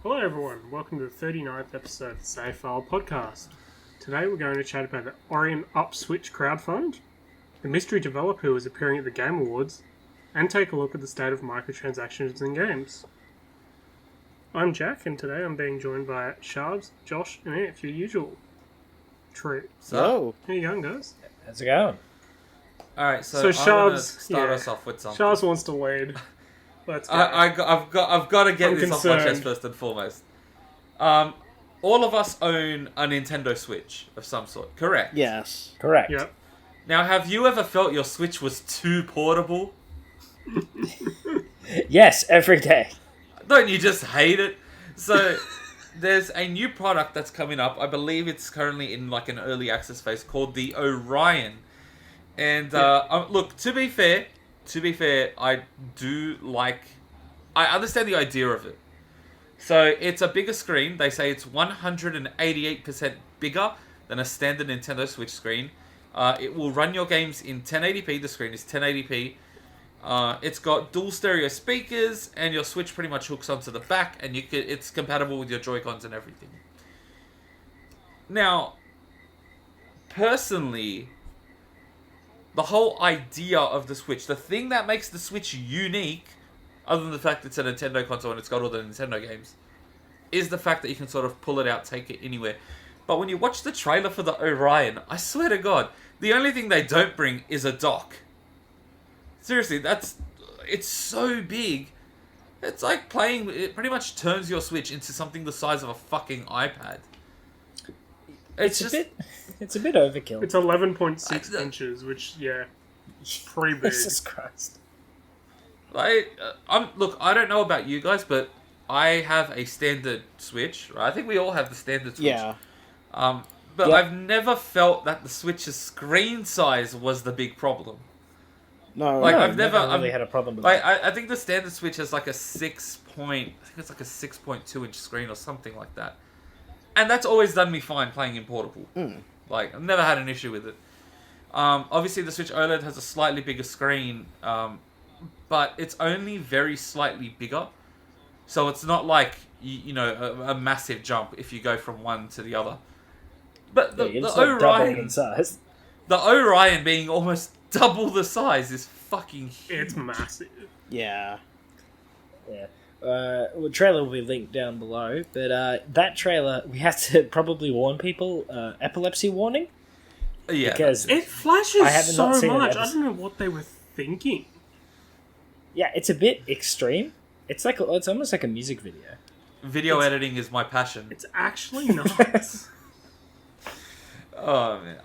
Hello everyone, welcome to the 39th episode of the Save File podcast. Today we're going to chat about the Orion Upswitch crowdfund, the mystery developer who is appearing at the Game Awards, and take a look at the state of microtransactions in games. I'm Jack, and today I'm being joined by Charbs, Josh, and Anf, your usual treat. So, how you going, guys? How's it going? Alright, so I Charbs, want to start us off with something. Charbs wants to lead. Let's go. I've got to get I'm this off my concerned. chest first and foremost. All of us own a Nintendo Switch of some sort, correct? yes. Correct. Yep. Now, have you ever felt your Switch was too portable? Yes, every day. Don't you just hate it? So, there's a new product that's coming up. I believe it's currently in like an early access phase called the Orion. And look, to be fair, I understand the idea of it. So it's a bigger screen. They say it's 188% bigger than a standard Nintendo Switch screen. It will run your games in 1080p. The screen is 1080p. It's got dual stereo speakers, and your Switch pretty much hooks onto the back, and it's compatible with your Joy-Cons and everything. Now, personally, the whole idea of the Switch, the thing that makes the Switch unique, other than the fact it's a Nintendo console and it's got all the Nintendo games, is the fact that you can sort of pull it out, take it anywhere. But when you watch the trailer for the Orion, I swear to God, the only thing they don't bring is a dock. Seriously, it's so big. It's like it pretty much turns your Switch into something the size of a fucking iPad. It's a bit overkill. It's 11.6 inches, which, pretty big. Jesus Christ. Look, I don't know about you guys, but I have a standard Switch, right? I think we all have the standard Switch. Yeah. But I've never felt that the Switch's screen size was the big problem. No, Like, No, I've never really had a problem with Like, that. I think the standard Switch has like a 6.2 inch screen or something like that. And that's always done me fine playing in portable. Like, I've never had an issue with it. Obviously, the Switch OLED has a slightly bigger screen, but it's only very slightly bigger. So it's not like, a massive jump if you go from one to the other. But the It's like doubled in Orion, size. the Orion being almost double the size is fucking huge. It's massive. Yeah. Yeah. Well, trailer will be linked down below, but that trailer, we have to probably warn people, Epilepsy Warning. Yeah, Because, It flashes I have so not seen an much. I episode. don't know what they were thinking. yeah, it's a bit extreme. It's almost like a music video. video editing is my passion. It's actually not. Oh man,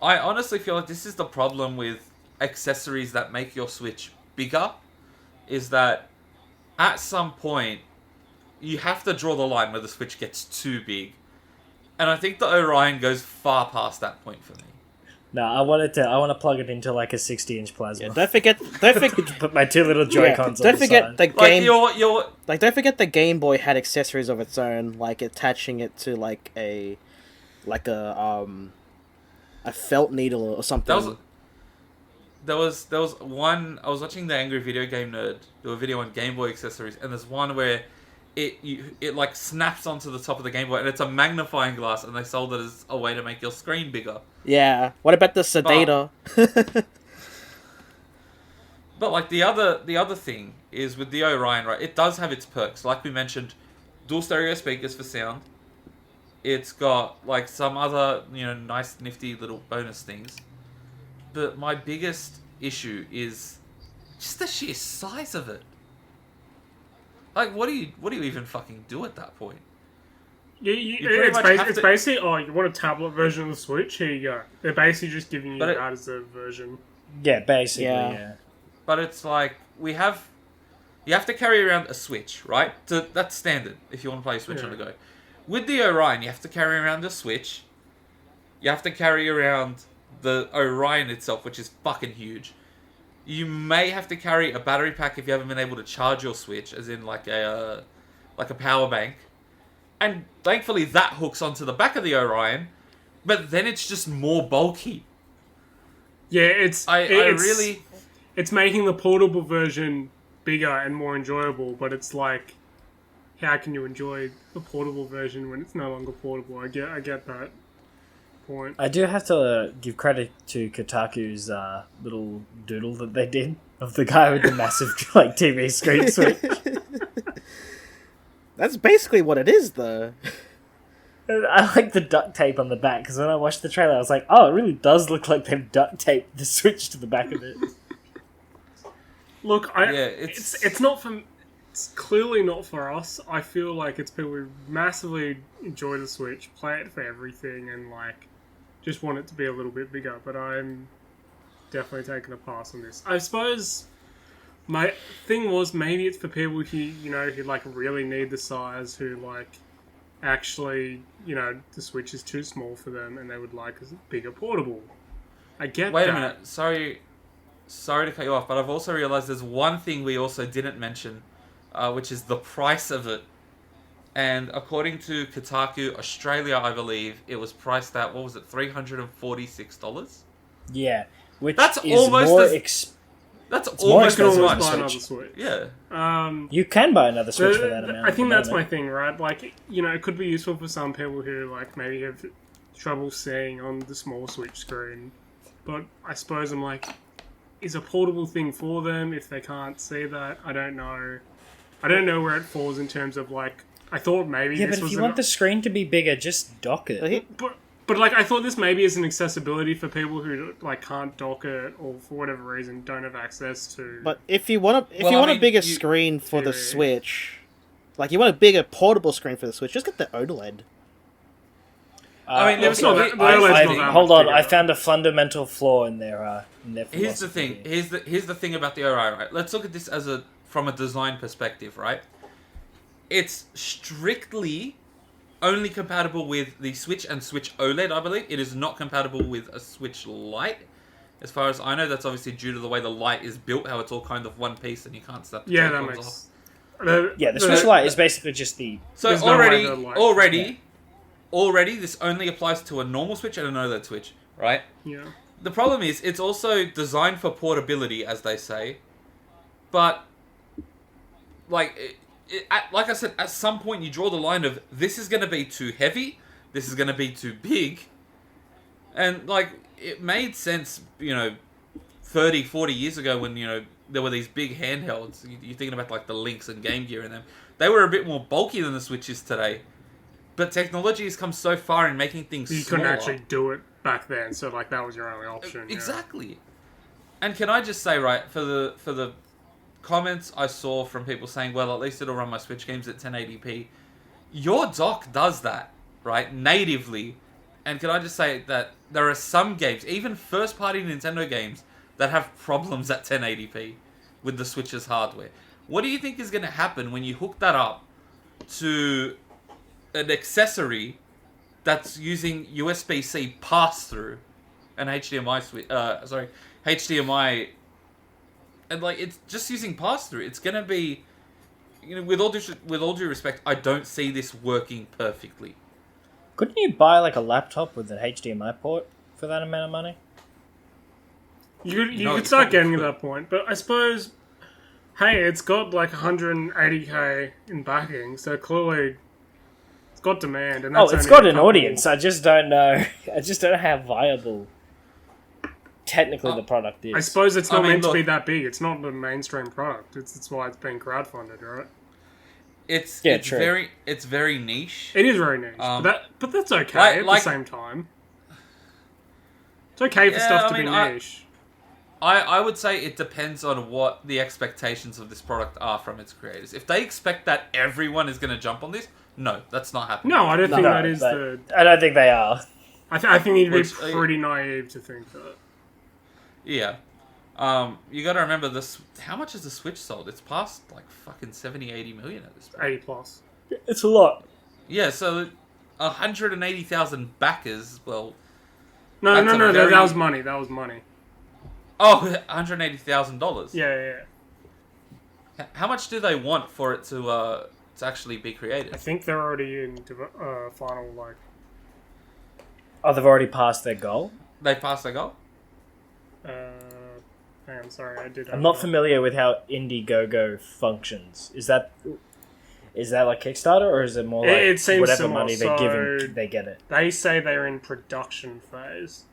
I honestly feel like this is the problem with accessories that make your Switch bigger, is that at some point you have to draw the line where the Switch gets too big, and I think the Orion goes far past that point for me. No, I want to plug it into like a 60-inch plasma. Yeah, don't forget Put my two little Joy-Cons on don't the forget side. the Like game you're don't forget the Game Boy had accessories of its own, like attaching it to a felt needle or something. There was one. I was watching the Angry Video Game Nerd do a video on Game Boy accessories, and there's one where it like snaps onto the top of the Game Boy, and it's a magnifying glass, and they sold it as a way to make your screen bigger. Yeah. What about the sedator? But like the other thing is with the Orion, right? It does have its perks, like we mentioned, dual stereo speakers for sound. It's got like some other nice nifty little bonus things. But my biggest issue is just the sheer size of it. Like, what do you even fucking do at that point? You pretty much have it's to- basically, you want a tablet version of the Switch? Here you go. They're basically just giving you But that as a version. Yeah, basically, Yeah. yeah. But it's like you have to carry around a Switch, right? That's standard if you want to play a Switch on the go. With the Orion, you have to carry around a Switch. You have to carry around the Orion itself, which is fucking huge. You may have to carry a battery pack if you haven't been able to charge your Switch, as in like a power bank. And thankfully that hooks onto the back of the Orion, but then it's just more bulky. Yeah, it's I really it's making the portable version bigger and more enjoyable, but it's like, how can you enjoy a portable version when it's no longer portable? I get that point. I do have to give credit to Kotaku's little doodle that they did of the guy with the massive like TV screen switch. That's basically what it is, though. I like the duct tape on the back, because when I watched the trailer, I was like, oh, it really does look like they've duct taped the switch to the back of it. Look, it's not for... It's clearly not for us. I feel like it's people who massively enjoy the Switch, play it for everything, and like just want it to be a little bit bigger. But I'm definitely taking a pass on this. I suppose my thing was maybe it's for people who like really need the size, who like actually the Switch is too small for them, and they would like a bigger portable. I get. Wait a minute. Sorry to cut you off, but I've also realised there's one thing we also didn't mention. Which is the price of it. And according to Kotaku Australia, I believe, it was priced at, what was it, $346? Yeah, which that's is almost more that's almost almost as buy much. another Switch. Yeah. You can buy another Switch for that amount. I think that's my thing, right? Like, it could be useful for some people who, like, maybe have trouble seeing on the small Switch screen. But I suppose I'm like, is a portable thing for them if they can't see that? I don't know. I don't know where it falls in terms of, like, I thought maybe yeah, this but was... if you want the screen to be bigger, just dock it. But like, I thought this maybe is an accessibility for people who, like, can't dock it or, for whatever reason, don't have access to... But if you want a bigger screen for the Switch, like, you want a bigger portable screen for the Switch, just get the OLED. I mean, hold on, I found a fundamental flaw in their Here's the thing. Here's the thing about the ORI, right? Let's look at this from a design perspective, right? It's strictly only compatible with the Switch and Switch OLED, I believe. It is not compatible with a Switch Lite. As far as I know, that's obviously due to the way the Lite is built, how it's all kind of one piece and you can't snap the Joy-Cons off. The Switch Lite is basically just the... So already, this only applies to a normal Switch and an OLED Switch, right? Yeah. The problem is, it's also designed for portability, as they say. But, like I said, at some point you draw the line of, this is going to be too heavy, this is going to be too big. And, like, it made sense, 30, 40 years ago when, there were these big handhelds. You're thinking about, like, the Lynx and Game Gear and them. They were a bit more bulky than the Switch is today. But technology has come so far in making things smaller. You couldn't actually do it back then, so, like, that was your only option. Exactly. Yeah. And can I just say, right, for the comments I saw from people saying, well, at least it'll run my Switch games at 1080p. Your dock does that, right, natively. And can I just say that there are some games, even first-party Nintendo games, that have problems at 1080p with the Switch's hardware. What do you think is going to happen when you hook that up to an accessory that's using USB-C pass-through and HDMI, and like it's just using pass-through? It's gonna be, with all due respect, I don't see this working perfectly. Couldn't you buy like a laptop with an HDMI port for that amount of money? You could start getting to that point, but I suppose, hey, it's got like 180k in backing, so clearly it's got demand, and that's it's got an audience. I just don't know. I just don't know how viable technically the product is. I suppose it's not meant to be that big. It's not the mainstream product. It's why it's been crowdfunded, right? It's true. very niche. It is very niche, but that's okay at the same time. It's okay for stuff to be niche. I would say it depends on what the expectations of this product are from its creators. If they expect that everyone is going to jump on this, no, that's not happening. No, I don't think that is the... I don't think they are. I think you'd be pretty naive to think that. Yeah. You got to remember this. How much has the Switch sold? It's past like fucking 70, 80 million at this point. 80 plus. It's a lot. Yeah, so 180,000 backers. Well, no, that was money. That was money. Oh, $180,000. Yeah. How much do they want for it to actually be created? I think they're already in final like. Oh, they've already passed their goal. They passed their goal. I'm sorry, I did. I'm not familiar with how Indiegogo functions. Is that like Kickstarter, or is it more like it seems whatever similar. money they're giving, they get it? They say they're in production phase.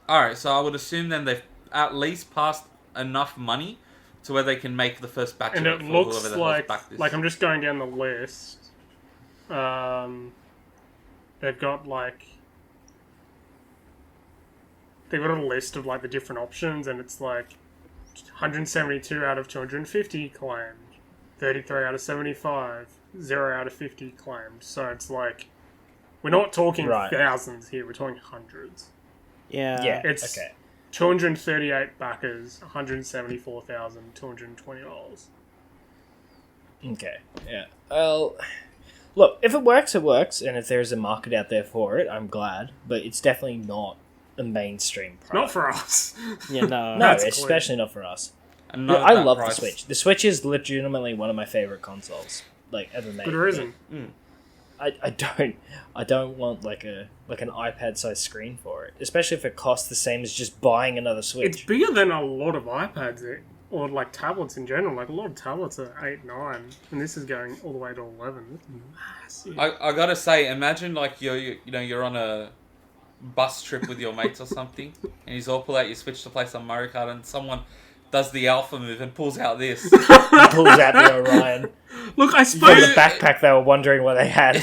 Alright, so I would assume then they've at least passed enough money to where they can make the first batch And of it for looks whoever the hell's backed this. like I'm just going down the list. They've got a list of like the different options, and it's like 172 out of 250 claimed, 33 out of 75, 0 out of 50 claimed. So it's like we're not talking thousands here; we're talking hundreds. Yeah. It's okay. 238 backers, $174,220. Okay. Yeah. Well, look, if it works, it works, and if there's a market out there for it, I'm glad. But it's definitely not a mainstream product. Not for us. Yeah, no. No, especially not for us. And Look, not I at that love price. the Switch. The Switch is legitimately one of my favorite consoles, like ever made. Good reason. I don't want like an iPad sized screen for it, especially if it costs the same as just buying another Switch. It's bigger than a lot of iPads, or like tablets in general. Like a lot of tablets are 8, 9, and this is going all the way to 11. It's massive. I gotta say, imagine like you're on a bus trip with your mates or something, and you all pull out your Switch to play some Mario Kart, and someone does the alpha move and pulls out this. Pulls out the Orion. Look, I From suppose the backpack they were wondering what they had.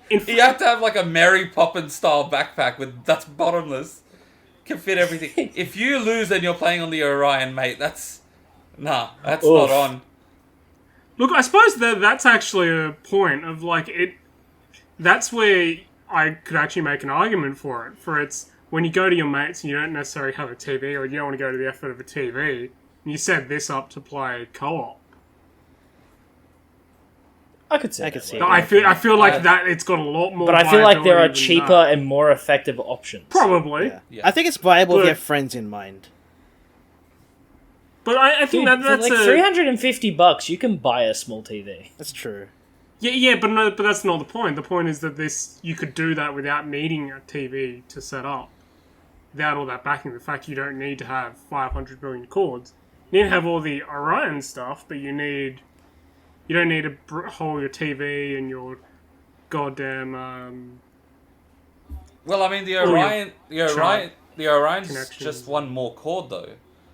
You have to have like a Mary Poppins style backpack that's bottomless, can fit everything. If you lose and you're playing on the Orion, mate, that's not on. Look, I suppose that's actually a point of like it. That's where I could actually make an argument for it. For it's when you go to your mates and you don't necessarily have a TV, or you don't want to go to the effort of a TV, and you set this up to play co-op. I could see I that could see way. it. I feel like that it's got a lot more. But I feel like there are viability than cheaper that. and more effective options. Probably, Yeah. I think it's viable if But- you have friends in mind. but I think Dude, that's for like $350, you can buy a small TV. That's true. Yeah, but that's not the point. The point is that you could do that without needing a TV to set up, without all that backing. The fact you don't need to have 500 billion cords. You need to have all the Orion stuff, but you don't need to hold your TV and your goddamn Well, I mean the Orion's just one more cord though,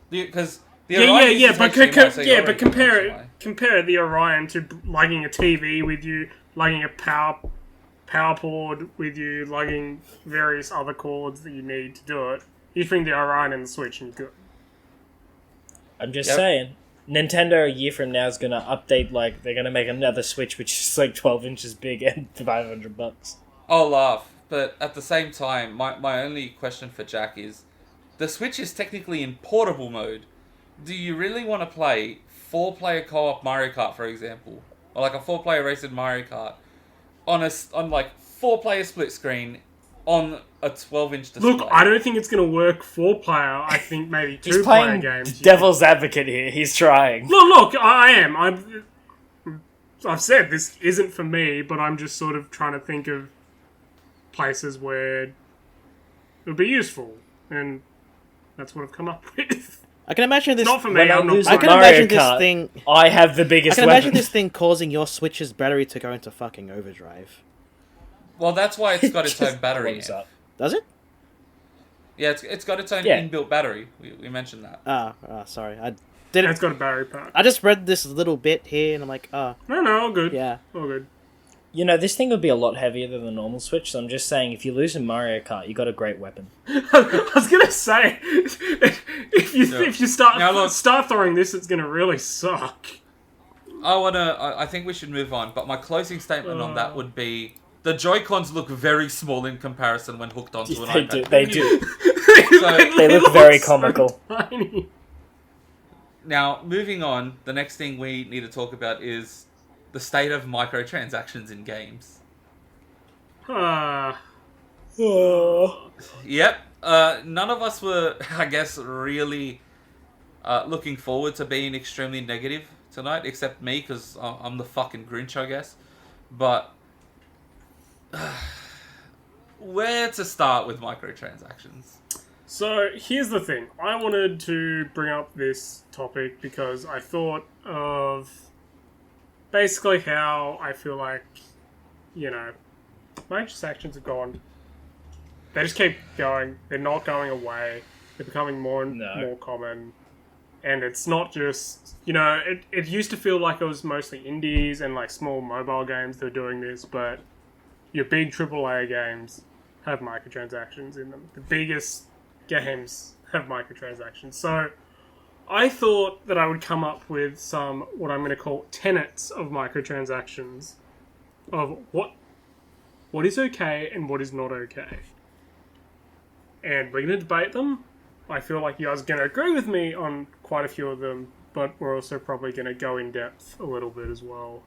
because the Orion uses but HDMI, so you're already compare HDMI. compare the Orion to lugging a TV with you, lugging a power cord with you, lugging various other cords that you need to do it. You bring the Orion and the Switch and you're good. I'm just saying. Nintendo a year from now is going to update, like, they're going to make another Switch which is like 12 inches big and $500. I'll laugh, but at the same time, my only question for Jack is, the Switch is technically in portable mode. Do you really want to play 4-player co-op Mario Kart, for example, or like a 4-player race in Mario Kart, on like 4-player split screen on a 12-inch display? Look, I don't think it's going to work 4-player. I think maybe He's 2-player playing games. devil's advocate here. He's trying. Look, I am. I've said this isn't for me, but I'm just sort of trying to think of places where it would be useful, and that's what I've come up with. I can imagine this. Not for me. When I I'm not. lose I can Mario imagine this Kart, thing. I have the I biggest can weapon. imagine this thing causing your Switch's battery to go into fucking overdrive. Well, that's why it's got its Just own battery. blows up. Does it? Yeah, it's got its own Yeah. inbuilt battery. We mentioned that. Sorry. I Yeah, didn't. it's got a battery pack. I just read this little bit here, and I'm like, No, all good. yeah. All good. You know, this thing would be a lot heavier than the normal Switch, so I'm just saying, if you lose in Mario Kart, you got a great weapon. I was gonna say, if you start Now look- start throwing this, it's gonna really suck. I think we should move on, but my closing statement on that would be, the Joy-Cons look very small in comparison when hooked onto an They iPad. do. They do. So, They look very comical. Tiny. now, moving on, the next thing we need to talk about is the state of microtransactions in games. Yep. None of us were, I guess, really looking forward to being extremely negative tonight, except me, because I'm the fucking Grinch, I guess. But where to start with microtransactions? So here's the thing. I wanted to bring up this topic because I thought of basically how I feel like, microtransactions have gone. They just keep going. They're not going away. They're becoming more and more common. And it's not just, it used to feel like it was mostly indies and like small mobile games that were doing this, but your big AAA games have microtransactions in them. The biggest games have microtransactions. So I thought that I would come up with some, what I'm going to call tenets of microtransactions, of what is okay and what is not okay. And we're going to debate them. I feel like you guys are going to agree with me on quite a few of them, but we're also probably going to go in depth a little bit as well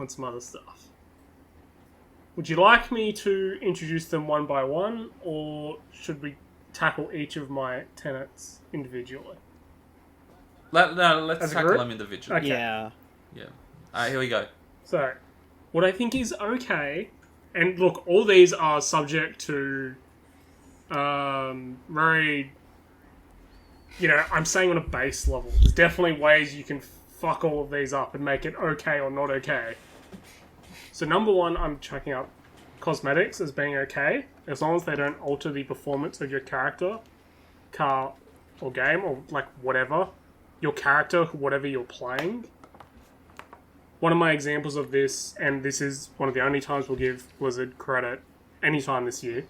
on some other stuff. Would you like me to introduce them one by one, or should we tackle each of my tenets individually? Let's tackle them individually. Okay. Yeah. Alright, here we go. So, what I think is okay, and look, all these are subject to very, I'm saying on a base level. There's definitely ways you can fuck all of these up and make it okay or not okay. So number one, I'm chucking up cosmetics as being okay, as long as they don't alter the performance of your character, car, or game, or like whatever. Your character, whatever you're playing. One of my examples of this, and this is one of the only times we'll give Blizzard credit anytime this year,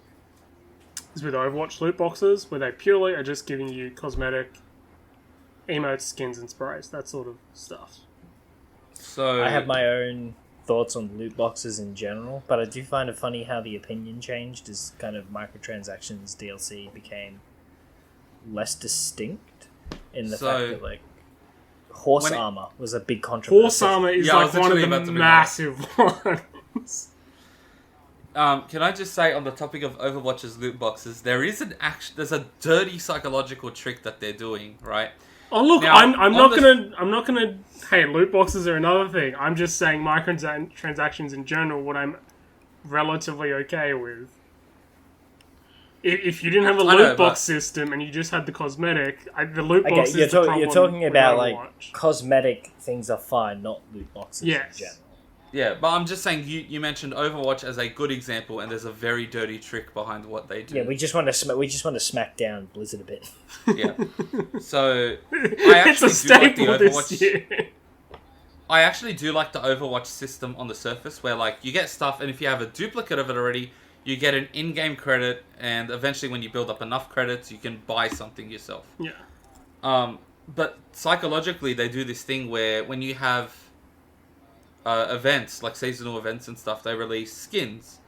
is with Overwatch loot boxes, where they purely are just giving you cosmetic emotes, skins, and sprays, that sort of stuff. So I have my own thoughts on loot boxes in general, but I do find it funny how the opinion changed as kind of microtransactions DLC became less distinct in the fact that like horse armor was a big controversy. Horse armor is like one of the massive ones. Can I just say on the topic of Overwatch's loot boxes, there's a dirty psychological trick that they're doing, right? Oh look, now, I'm not gonna. Hey, loot boxes are another thing. I'm just saying microtransactions in general. What I'm relatively okay with. If you didn't have a loot box system and you just had the cosmetic, the loot box is the problem. You're talking about like cosmetic things are fine, not loot boxes in general. Yeah, but I'm just saying you mentioned Overwatch as a good example, and there's a very dirty trick behind what they do. Yeah, we just want to smack down Blizzard a bit. Yeah. So I actually do like the Overwatch. I actually do like the Overwatch system on the surface, where like you get stuff, and if you have a duplicate of it already, you get an in-game credit, and eventually, when you build up enough credits, you can buy something yourself. Yeah. But psychologically, they do this thing where when you have events, like seasonal events and stuff, they release skins.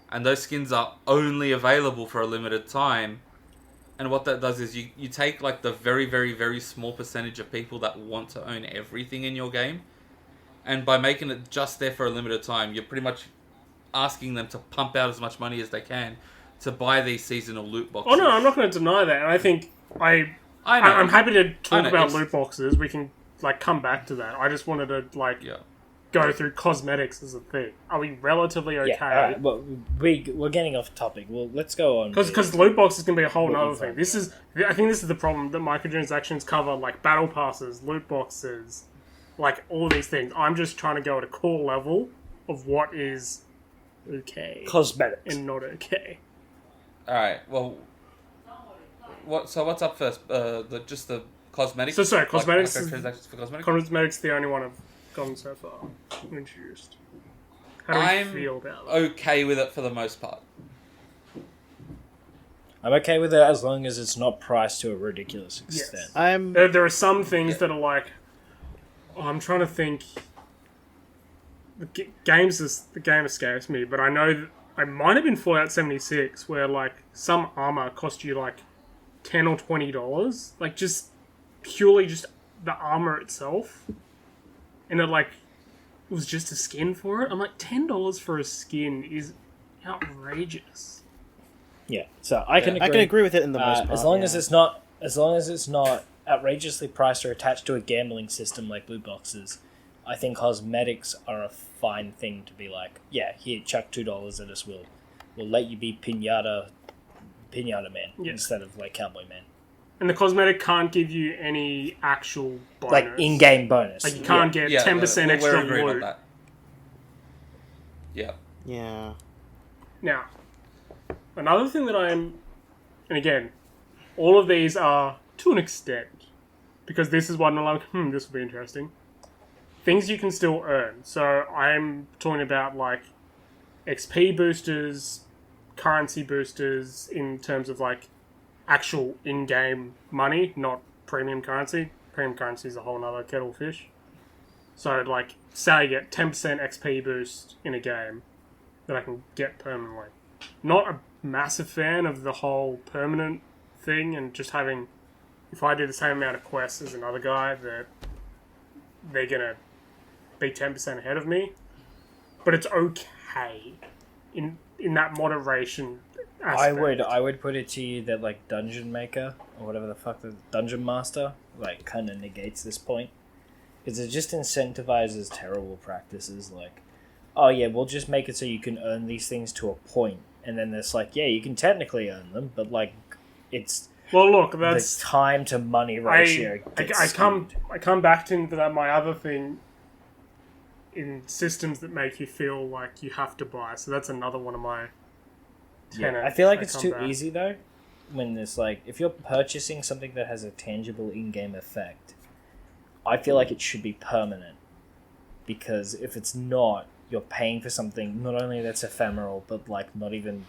And those skins are only available for a limited time. And what that does is you take like the very, very, very small percentage of people that want to own everything in your game. And by making it just there for a limited time, you're pretty much asking them to pump out as much money as they can to buy these seasonal loot boxes. Oh no, I'm not going to deny that. And I think I'm happy to talk about loot boxes. We can like come back to that. I just wanted to go through cosmetics as a thing. Are we relatively okay? Yeah, right. Well, we're getting off topic. Well, let's go on. Because loot boxes can be a whole other thing. I think this is the problem that microtransactions cover, like battle passes, loot boxes, like all these things. I'm just trying to go at a core level of what is okay, cosmetics, and not okay. All right. Well, what's up first? Just the cosmetics. So sorry, cosmetics. Like microtransactions for cosmetics. Cosmetics the only one I've gotten so far introduced. How do you feel about that? Okay with it for the most part. I'm okay with it as long as it's not priced to a ridiculous extent. Yes. There are some things that are like, I'm trying to think. The game escapes me, but I know that I might have been Fallout 76, where like some armor cost you like $10 or $20, like just purely just the armor itself, and it was just a skin for it. I'm like, $10 for a skin is outrageous. Yeah, so I can agree with it in the most part. As long as it's not outrageously priced or attached to a gambling system like loot boxes, I think cosmetics are a fine thing to be like, yeah, here, chuck $2 at us, we'll let you be pinata Pinata Man instead of like Cowboy Man. And the cosmetic can't give you any actual bonus. Like in-game bonus. Like you can't get 10% extra loot. Yeah. Yeah. Now, another thing that and again, all of these are to an extent, because this is one I'm like, this will be interesting. Things you can still earn. So I'm talking about like XP boosters, currency boosters in terms of like actual in-game money, not premium currency. Premium currency is a whole nother kettle of fish. So like, say I get 10% XP boost in a game that I can get permanently. Not a massive fan of the whole permanent thing and just having, if I do the same amount of quests as another guy, that they're gonna be 10% ahead of me. But it's okay in that moderation aspect. I would put it to you that like Dungeon Maker or whatever the fuck the Dungeon Master like kind of negates this point, because it just incentivizes terrible practices like, oh yeah, we'll just make it so you can earn these things to a point, and then there's like, yeah, you can technically earn them, but like it's that's the time to money ratio. I come back to that. My other thing in systems that make you feel like you have to buy. So that's another one of my tenets. I feel like it's too easy though. When there's like, if you're purchasing something that has a tangible in-game effect, I feel like it should be permanent. Because if it's not, you're paying for something not only that's ephemeral, but like not even,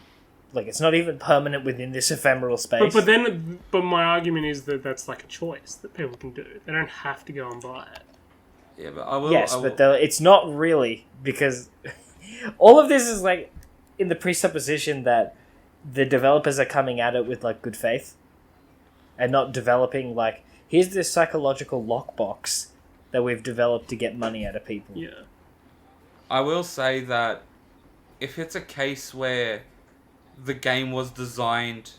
like it's not even permanent within this ephemeral space. But my argument is that that's like a choice that people can do. They don't have to go and buy it. Yeah, but I will. Yes, but it's not really, because all of this is like in the presupposition that the developers are coming at it with like good faith and not developing like, here's this psychological lockbox that we've developed to get money out of people. Yeah. I will say that if it's a case where the game was designed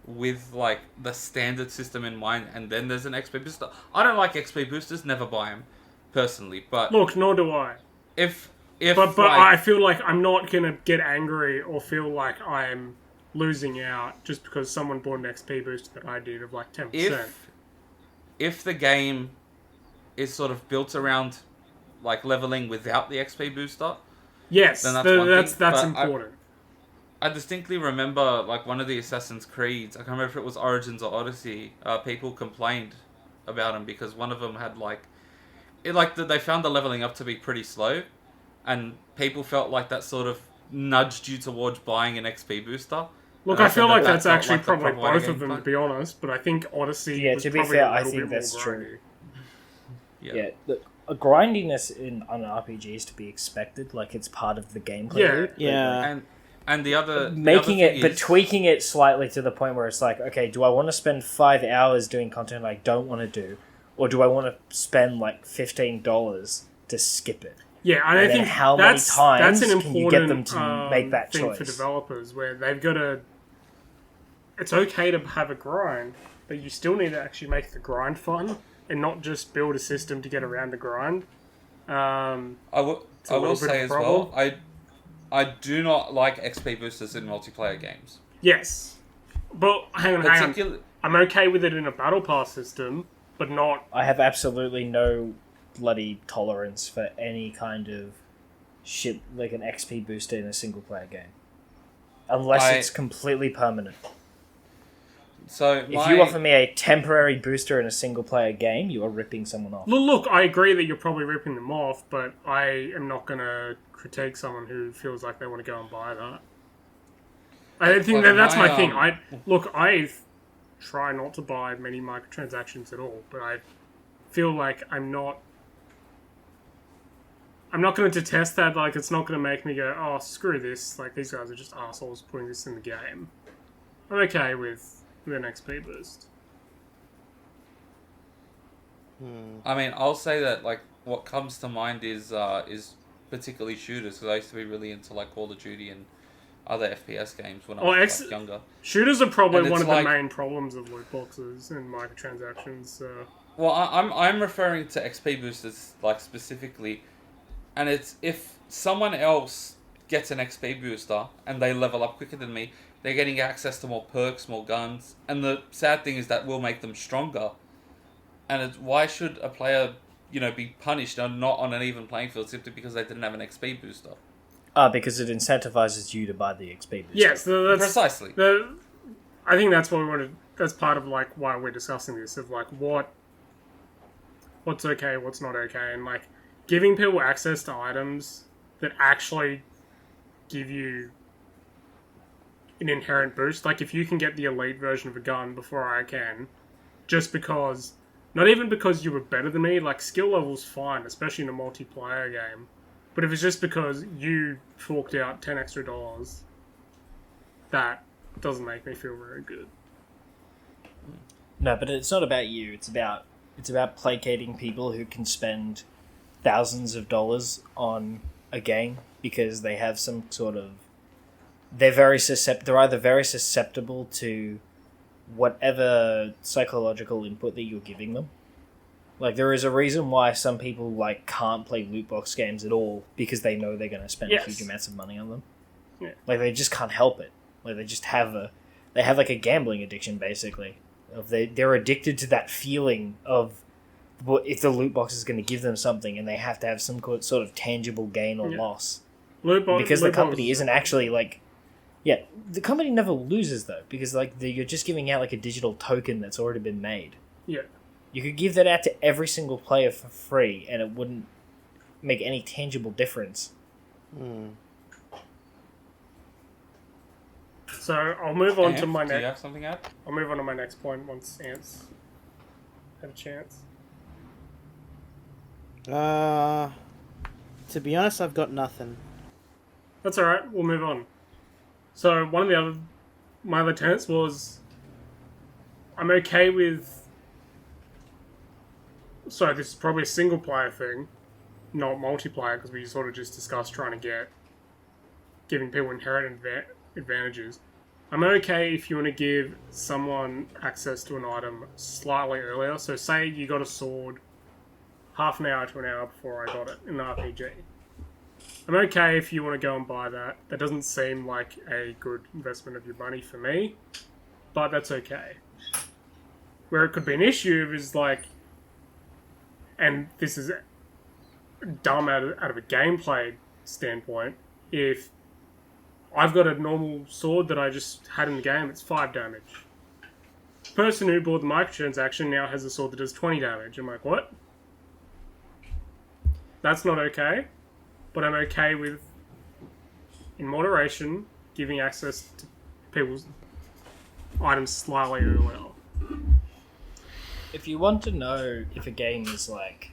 with like the standard system in mind and then there's an XP booster, I don't like XP boosters, never buy them personally, but look, nor do I. But I feel like I'm not gonna get angry or feel like I'm losing out just because someone bought an XP booster that I did of like 10%. If the game is sort of built around like leveling without the XP booster, yes, then that's important. I distinctly remember like one of the Assassin's Creeds, I can't remember if it was Origins or Odyssey, people complained about them because one of them had they found the leveling up to be pretty slow, and people felt like that sort of nudged you towards buying an XP booster. Look, I feel like that's actually probably both of them, to be honest, but I think Odyssey was probably a little bit more grindy. Yeah, a grindiness on RPGs to be expected, like it's part of the gameplay. Yeah. And the other tweaking it slightly to the point where it's like, okay, do I want to spend 5 hours doing content I don't want to do, or do I want to spend like $15 to skip it? Yeah, I think how many times that's an can you get them important to make that thing choice for developers, where they've got to. It's okay to have a grind, but you still need to actually make the grind fun and not just build a system to get around the grind. I will say as well, I do not like XP boosters in multiplayer games. Yes, but hang on. I'm okay with it in a battle pass system, but not. I have absolutely no bloody tolerance for any kind of shit like an XP booster in a single player game, unless it's completely permanent. So if you offer me a temporary booster in a single player game, you are ripping someone off. Look, I agree that you're probably ripping them off, but I am not going to critique someone who feels like they want to go and buy that. I think that's my thing. I try not to buy many microtransactions at all, but I feel like I'm not going to detest that. Like, it's not going to make me go, oh, screw this. Like, these guys are just assholes putting this in the game. I'm okay with an XP boost. I mean, I'll say that like what comes to mind is particularly shooters, because I used to be really into like Call of Duty and other FPS games when I was younger. Shooters are probably one of the main problems of loot boxes and microtransactions. So. Well, I'm referring to XP boosters like specifically, and it's if someone else gets an XP booster and they level up quicker than me, they're getting access to more perks, more guns, and the sad thing is that will make them stronger. And why should a player, be punished and not on an even playing field simply because they didn't have an XP booster? Because it incentivizes you to buy the XP booster. Yes, that's, precisely. I think that's what we wanted. That's part of like why we're discussing this, of like what's okay, what's not okay, and like giving people access to items that actually give you an inherent boost. Like if you can get the elite version of a gun before I can, just because, not even because you were better than me, like skill level's fine, especially in a multiplayer game. But if it's just because you forked out $10 extra, that doesn't make me feel very good. No, but it's not about you. It's about placating people who can spend thousands of dollars on a game because they have some sort of... They're either very susceptible to whatever psychological input that you're giving them. Like, there is a reason why some people, like, can't play loot box games at all because they know they're going to spend huge amounts of money on them. Yeah. Like, they just can't help it. Like, they just have like a gambling addiction, basically. They're addicted to that feeling of if the loot box is going to give them something and they have to have some sort of tangible gain or loss. Because the company isn't actually, like... Yeah, the company never loses, though, because like you're just giving out like a digital token that's already been made. Yeah. You could give that out to every single player for free, and it wouldn't make any tangible difference. So I'll move on to my next. Do you next. have something out? I'll move on to my next point once Ants have a chance. To be honest, I've got nothing. That's all right. We'll move on. So one of my other tenets was, I'm okay with. So this is probably a single player thing, not multiplayer, because we sort of just discussed trying to giving people inherent advantages. I'm okay if you want to give someone access to an item slightly earlier. So say you got a sword half an hour to an hour before I got it in an RPG. I'm okay if you want to go and buy that. That doesn't seem like a good investment of your money for me, but that's okay. Where it could be an issue is like, and this is dumb out of a gameplay standpoint, if I've got a normal sword that I just had in the game, it's 5 damage. The person who bought the microtransaction now has a sword that does 20 damage. I'm like, what? That's not okay. But I'm okay with, in moderation, giving access to people's items slightly earlier. If you want to know if a game is like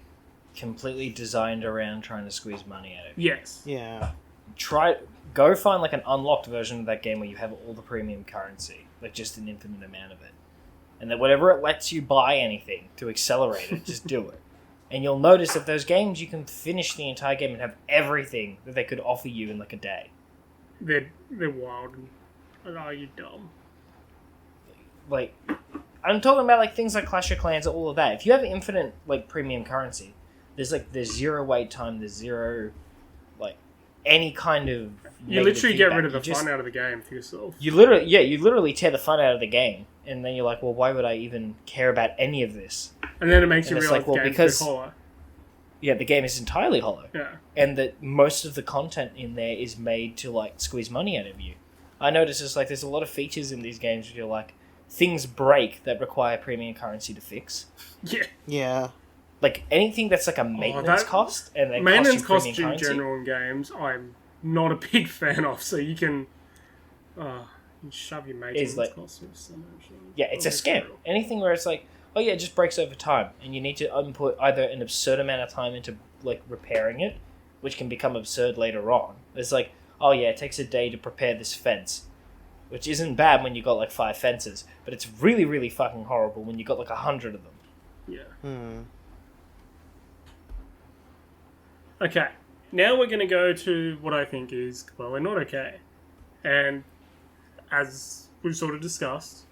completely designed around trying to squeeze money out of you, Yes. Yeah. go find like an unlocked version of that game where you have all the premium currency, like just an infinite amount of it, and that whatever it lets you buy anything to accelerate it, just do it. And you'll notice that those games, you can finish the entire game and have everything that they could offer you in like a day. They're wild. Oh, you dumb. Like, I'm talking about like things like Clash of Clans, all of that. If you have infinite like premium currency, there's zero wait time, there's zero like any kind of you literally feedback. get rid of the fun out of the game for yourself. You literally tear the fun out of the game, and then you're like, well, why would I even care about any of this? And then it makes you it's realize like, well, the game's because hollow. Yeah, the game is entirely hollow. Yeah. And that most of the content in there is made to like squeeze money out of you. I notice it's like there's a lot of features in these games where you're like, things break that require premium currency to fix. Yeah. Yeah. Like anything that's like a maintenance cost, and they maintenance cost costs you in currency. general in games, I'm not a big fan of. So you can, you shove your maintenance costs with so much. Yeah, it's a scam. Anything where it's like, oh yeah, it just breaks over time, and you need to input either an absurd amount of time into like repairing it, which can become absurd later on. It's like, oh yeah, it takes a day to prepare this fence, which isn't bad when you got like 5 fences, but it's really, really fucking horrible when you got like 100 of them. Yeah. Okay, now we're going to go to what I think is completely not okay. And as we've sort of discussed,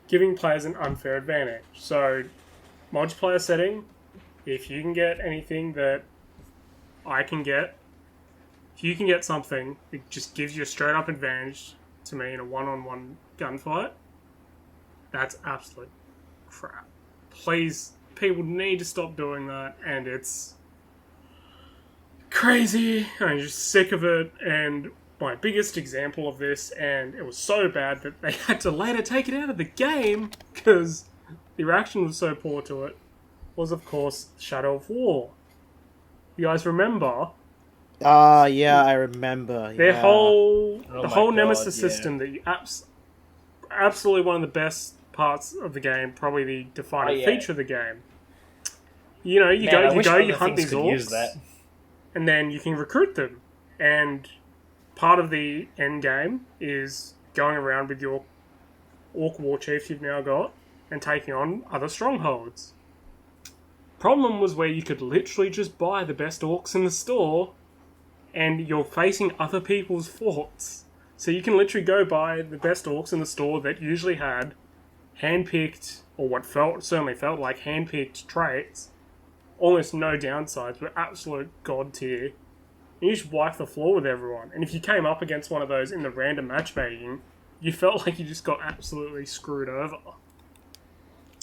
giving players an unfair advantage. So, multiplayer setting, if you can get anything that I can get, if you can get something, it just gives you a straight up advantage to me in a one-on-one gunfight, that's absolute crap. Please, people need to stop doing that, and it's crazy. I'm just sick of it, and my biggest example of this, and it was so bad that they had to later take it out of the game because the reaction was so poor to it, was of course Shadow of War. You guys remember? Yeah, I remember. Their yeah. the whole God, Nemesis yeah. system that you absolutely one of the best parts of the game, probably the defining feature of the game. You know, you hunt these orcs, and then you can recruit them. And part of the end game is going around with your orc war chief you've now got and taking on other strongholds. Problem was where you could literally just buy the best orcs in the store, and you're facing other people's forts. So you can literally go buy the best orcs in the store that usually had hand-picked, or what certainly felt like hand-picked traits, almost no downsides, but absolute god tier. And you just wipe the floor with everyone. And if you came up against one of those in the random matchmaking, you felt like you just got absolutely screwed over.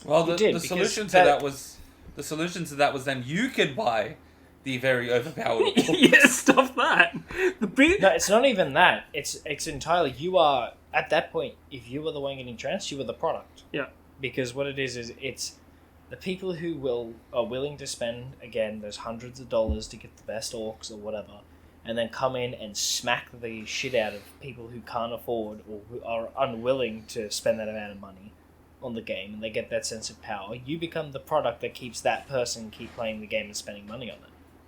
Well, the solution to that was then you could buy the very overpowered orcs. Yeah, stop that. No, it's not even that. It's entirely, you are, at that point, if you were the one getting trounced, you were the product. Yeah. Because what it is it's the people who are willing to spend, again, those hundreds of dollars to get the best orcs or whatever, and then come in and smack the shit out of people who can't afford or who are unwilling to spend that amount of money on the game, and they get that sense of power. You become the product that keeps that person keep playing the game and spending money on it.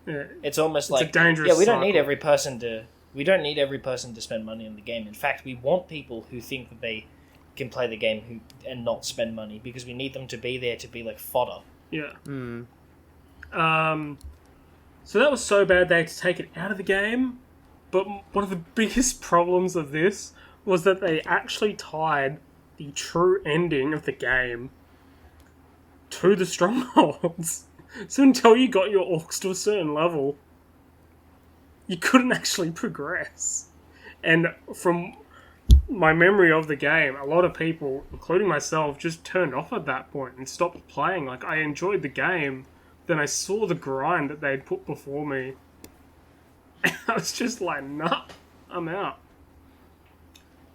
Yeah. It's almost It's a like dangerous we don't cycle. need every person to spend money on the game. In fact, we want people who think that they can play the game and not spend money, because we need them to be there to be like fodder. Yeah. Mm. So that was so bad they had to take it out of the game. But one of the biggest problems of this was that they actually tied the true ending of the game to the strongholds. So until you got your orcs to a certain level, you couldn't actually progress. And from my memory of the game, a lot of people, including myself, just turned off at that point and stopped playing. Like, I enjoyed the game, then I saw the grind that they'd put before me, and I was just like, nah, I'm out.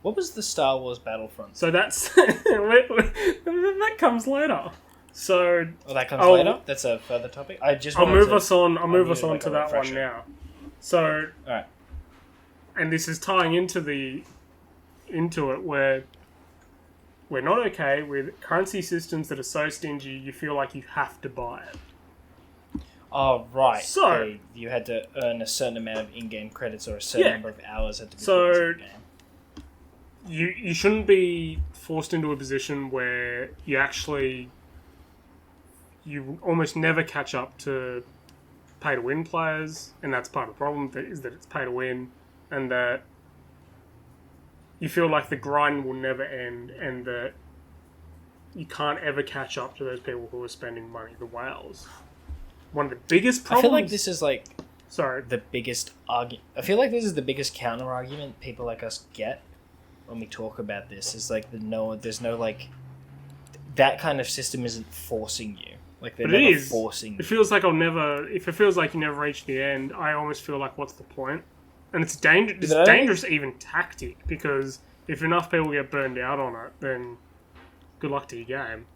What was the Star Wars Battlefront? So that's... that comes later. So... Oh, that comes later? That's a further topic? I'll move us on to that one now. So... Alright. And this is tying into it, where we're not okay with currency systems that are so stingy you feel like you have to buy it. Oh, right. So... you had to earn a certain amount of in-game credits, or a certain number of hours had to be put into the game. You shouldn't be forced into a position where you almost never catch up to pay-to-win players, and that's part of the problem, is that it's pay-to-win, and that you feel like the grind will never end, and that you can't ever catch up to those people who are spending money, the whales. One of the biggest problems... I feel like this is Sorry. the biggest argument. I feel like this is the biggest counter-argument people like us get when we talk about this, is like there's no like, that kind of system isn't forcing you. Like, they're never forcing you. It feels like if it feels like you never reach the end, I almost feel like, what's the point? And it's dangerous even tactic, because if enough people get burned out on it, then good luck to your game.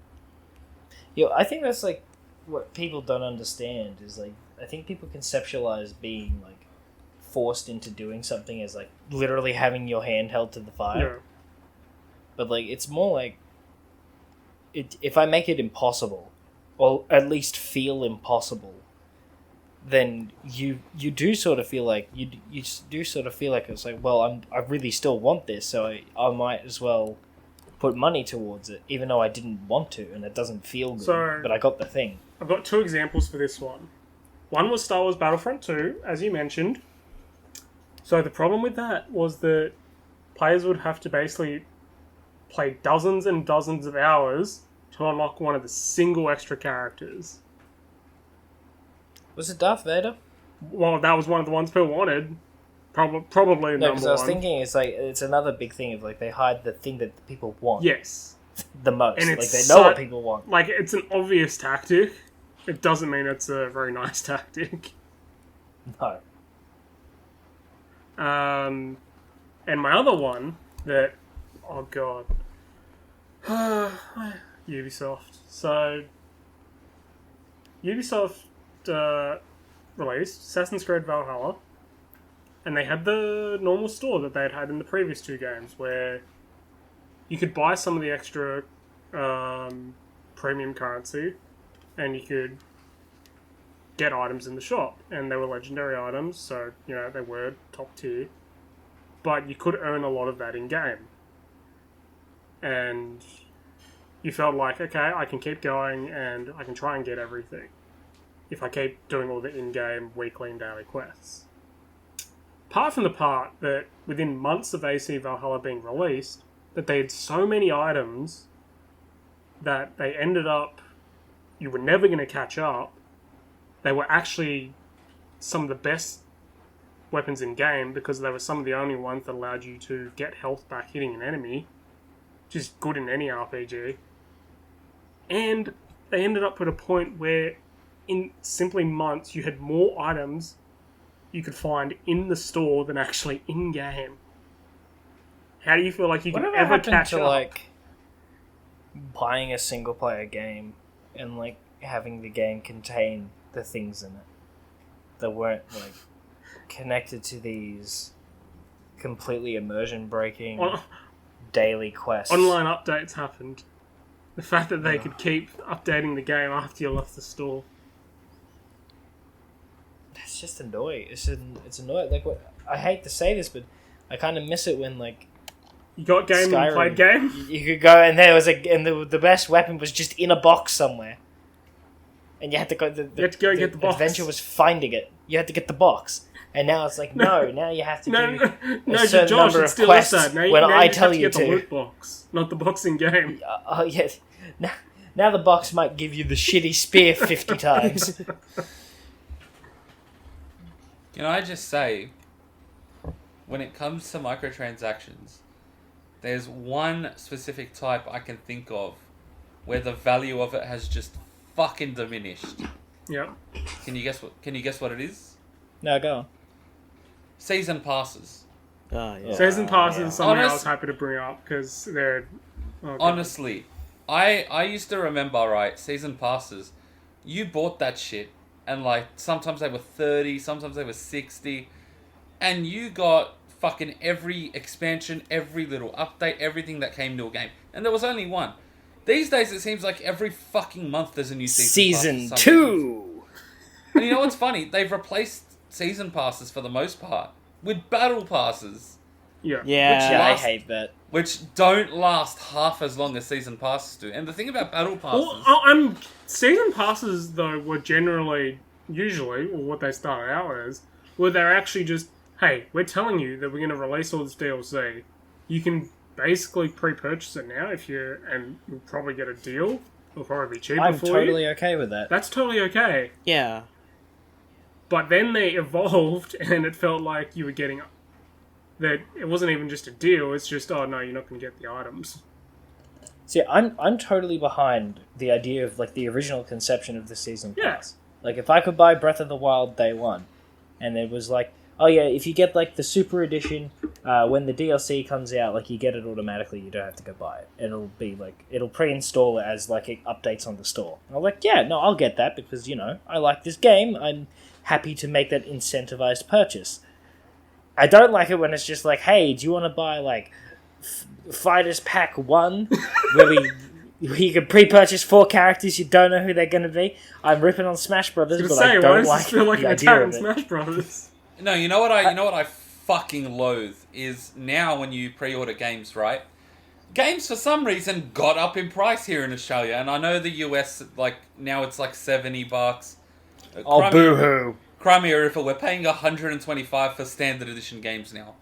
Yeah, I think that's like what people don't understand is like, I think people conceptualize being like forced into doing something as like literally having your hand held to the fire. Yeah. But like, it's more like, if I make it impossible, or at least feel impossible, then you do sort of feel like you do sort of feel like it's like, well, I really still want this, so I might as well put money towards it, even though I didn't want to, and it doesn't feel good. But I got the thing. I've got two examples for this one. One was Star Wars Battlefront 2, as you mentioned. So the problem with that was that players would have to basically play dozens and dozens of hours to unlock one of the single extra characters. Was it Darth Vader? Well, that was one of the ones people wanted. Probably No, number because I was one. thinking it's another big thing of they hide the thing that people want Yes. the most. And They it's know what people want. It's an obvious tactic. It doesn't mean it's a very nice tactic. No. And my other one that, oh god, Ubisoft. So Ubisoft released Assassin's Creed Valhalla, and they had the normal store that they had in the previous two games, where you could buy some of the extra premium currency, and you could get items in the shop, and they were legendary items, so they were top tier. But you could earn a lot of that in game, and you felt like, okay, I can keep going and I can try and get everything if I keep doing all the in-game weekly and daily quests. Apart from the part that within months of AC Valhalla being released, that they had so many items that they ended up, you were never going to catch up. They were actually some of the best weapons in game because they were some of the only ones that allowed you to get health back hitting an enemy, which is good in any RPG. And they ended up at a point where in simply months you had more items you could find in the store than actually in game. How do you feel like you can ever catch up? Buying a single player game and having the game contain the things in it that weren't connected to these completely immersion breaking daily quests. Online updates happened. The fact that they could keep updating the game after you left the store. It's just annoying. It's annoying. I hate to say this, but I kind of miss it when you got game Skyrim, and played game. You could go and the best weapon was just in a box somewhere, and you had to go. You had to go get the box. Adventure was finding it. You had to get the box, and now it's no. Now you have to do no, a certain Josh, number it's of still quests that. when I tell you get the loot box, not the box in game. Oh yeah. Now the box might give you the shitty spear 50 times. Can I just say, when it comes to microtransactions, there's one specific type I can think of where the value of it has just fucking diminished. Yep. Can you guess what it is? No, go on. Season passes. Oh, yeah. Season passes is something I was Honest- happy to bring up because they're... Honestly, I used to remember, right, season passes, you bought that shit, and sometimes they were 30, sometimes they were 60, and you got fucking every expansion, every little update, everything that came to a game. And there was only one. These days it seems like every fucking month there's a new season pass. Season 2! And you know what's funny? They've replaced season passes for the most part with battle passes. Yeah. Yeah. I hate that. Which don't last half as long as season passes do. And the thing about battle passes... season passes, though, were usually, or what they started out as, were they're actually just, hey, we're telling you that we're going to release all this DLC. You can basically pre-purchase it now and you'll probably get a deal. It'll probably be cheaper I'm for totally you. okay with that. That's totally okay. Yeah. But then they evolved, and it felt like you were getting... that it wasn't even just a deal, it's just, oh no, you're not going to get the items. See, I'm totally behind the idea of the original conception of the season pass. If I could buy Breath of the Wild day one, and it was oh yeah, if you get the super edition, when the DLC comes out, you get it automatically, you don't have to go buy it. And it'll be it'll pre-install it as it updates on the store. And I'm yeah, no, I'll get that because, I like this game, I'm happy to make that incentivized purchase. I don't like it when it's just hey, do you want to buy Fighters Pack 1 where you can pre-purchase 4 characters you don't know who they're going to be? I'm ripping on Smash Brothers, but I don't like feel like the an idea attack on of it. Smash Brothers. No, you know what I fucking loathe is now when you pre-order games, right? Games for some reason got up in price here in Australia, and I know the US now it's $70. Oh, boo-hoo. Cry me a river, we're paying $125 for standard edition games now.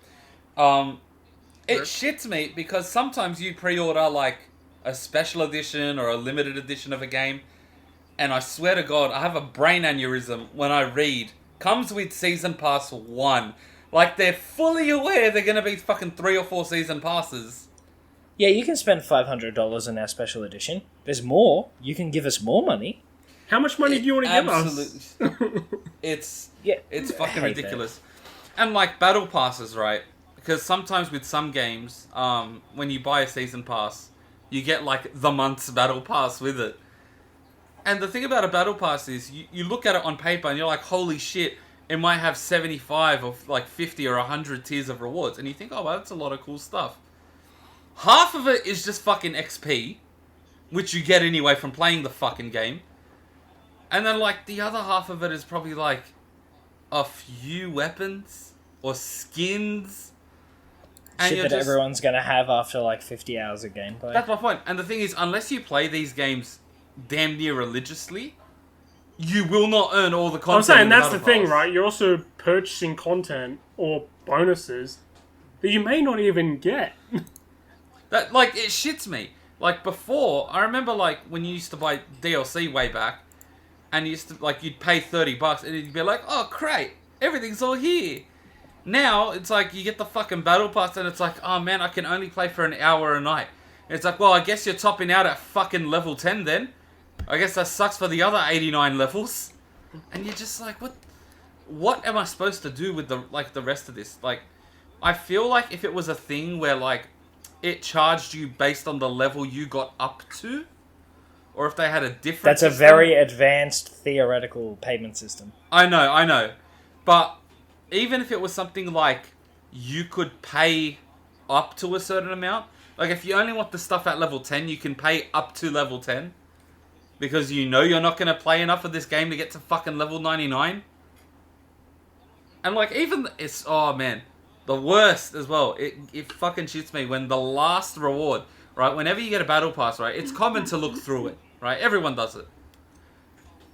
It shits me because sometimes you pre-order a special edition or a limited edition of a game, and I swear to God, I have a brain aneurysm when I read, comes with Season Pass 1, Like, they're fully aware they're going to be fucking 3 or 4 season passes. Yeah, you can spend $500 in our special edition. There's more. You can give us more money. How much money do you want to give us? It's fucking hate ridiculous. And like battle passes, right? Because sometimes with some games, when you buy a season pass, you get like the month's battle pass with it. And the thing about a battle pass is you look at it on paper and you're like, holy shit, it might have 75 or like 50 or 100 tiers of rewards. And you think, oh, well, that's a lot of cool stuff. Half of it is just fucking XP, which you get anyway from playing the fucking game. And then like the other half of it is probably like a few weapons or skins. And Shit that everyone's going to have after like 50 hours of gameplay. That's my point. And the thing is, unless you play these games damn near religiously, you will not earn all the content. I'm saying that's the thing, right? You're also purchasing content or bonuses that you may not even get. That, like, it shits me. Like, before, I remember, like, when you used to buy DLC way back, and you used to, like, you'd pay $30, and you'd be like, oh, great, everything's all here. Now, it's like, you get the fucking battle pass, and it's like, oh, man, I can only play for an hour a night. And it's like, well, I guess you're topping out at fucking level 10 then. I guess that sucks for the other 89 levels. And you're just like, what am I supposed to do with the rest of this? Like, I feel like if it was a thing where, like, it charged you based on the level you got up to, or if they had a different That's system. a very advanced theoretical payment system. I know. But even if it was something like you could pay up to a certain amount, like if you only want the stuff at level 10, you can pay up to level 10. Because you know you're not going to play enough of this game to get to fucking level 99. And like even, it's, oh man. The worst as well, it fucking shits me when the last reward, right? Whenever you get a battle pass, right? It's common to look through it, right? Everyone does it.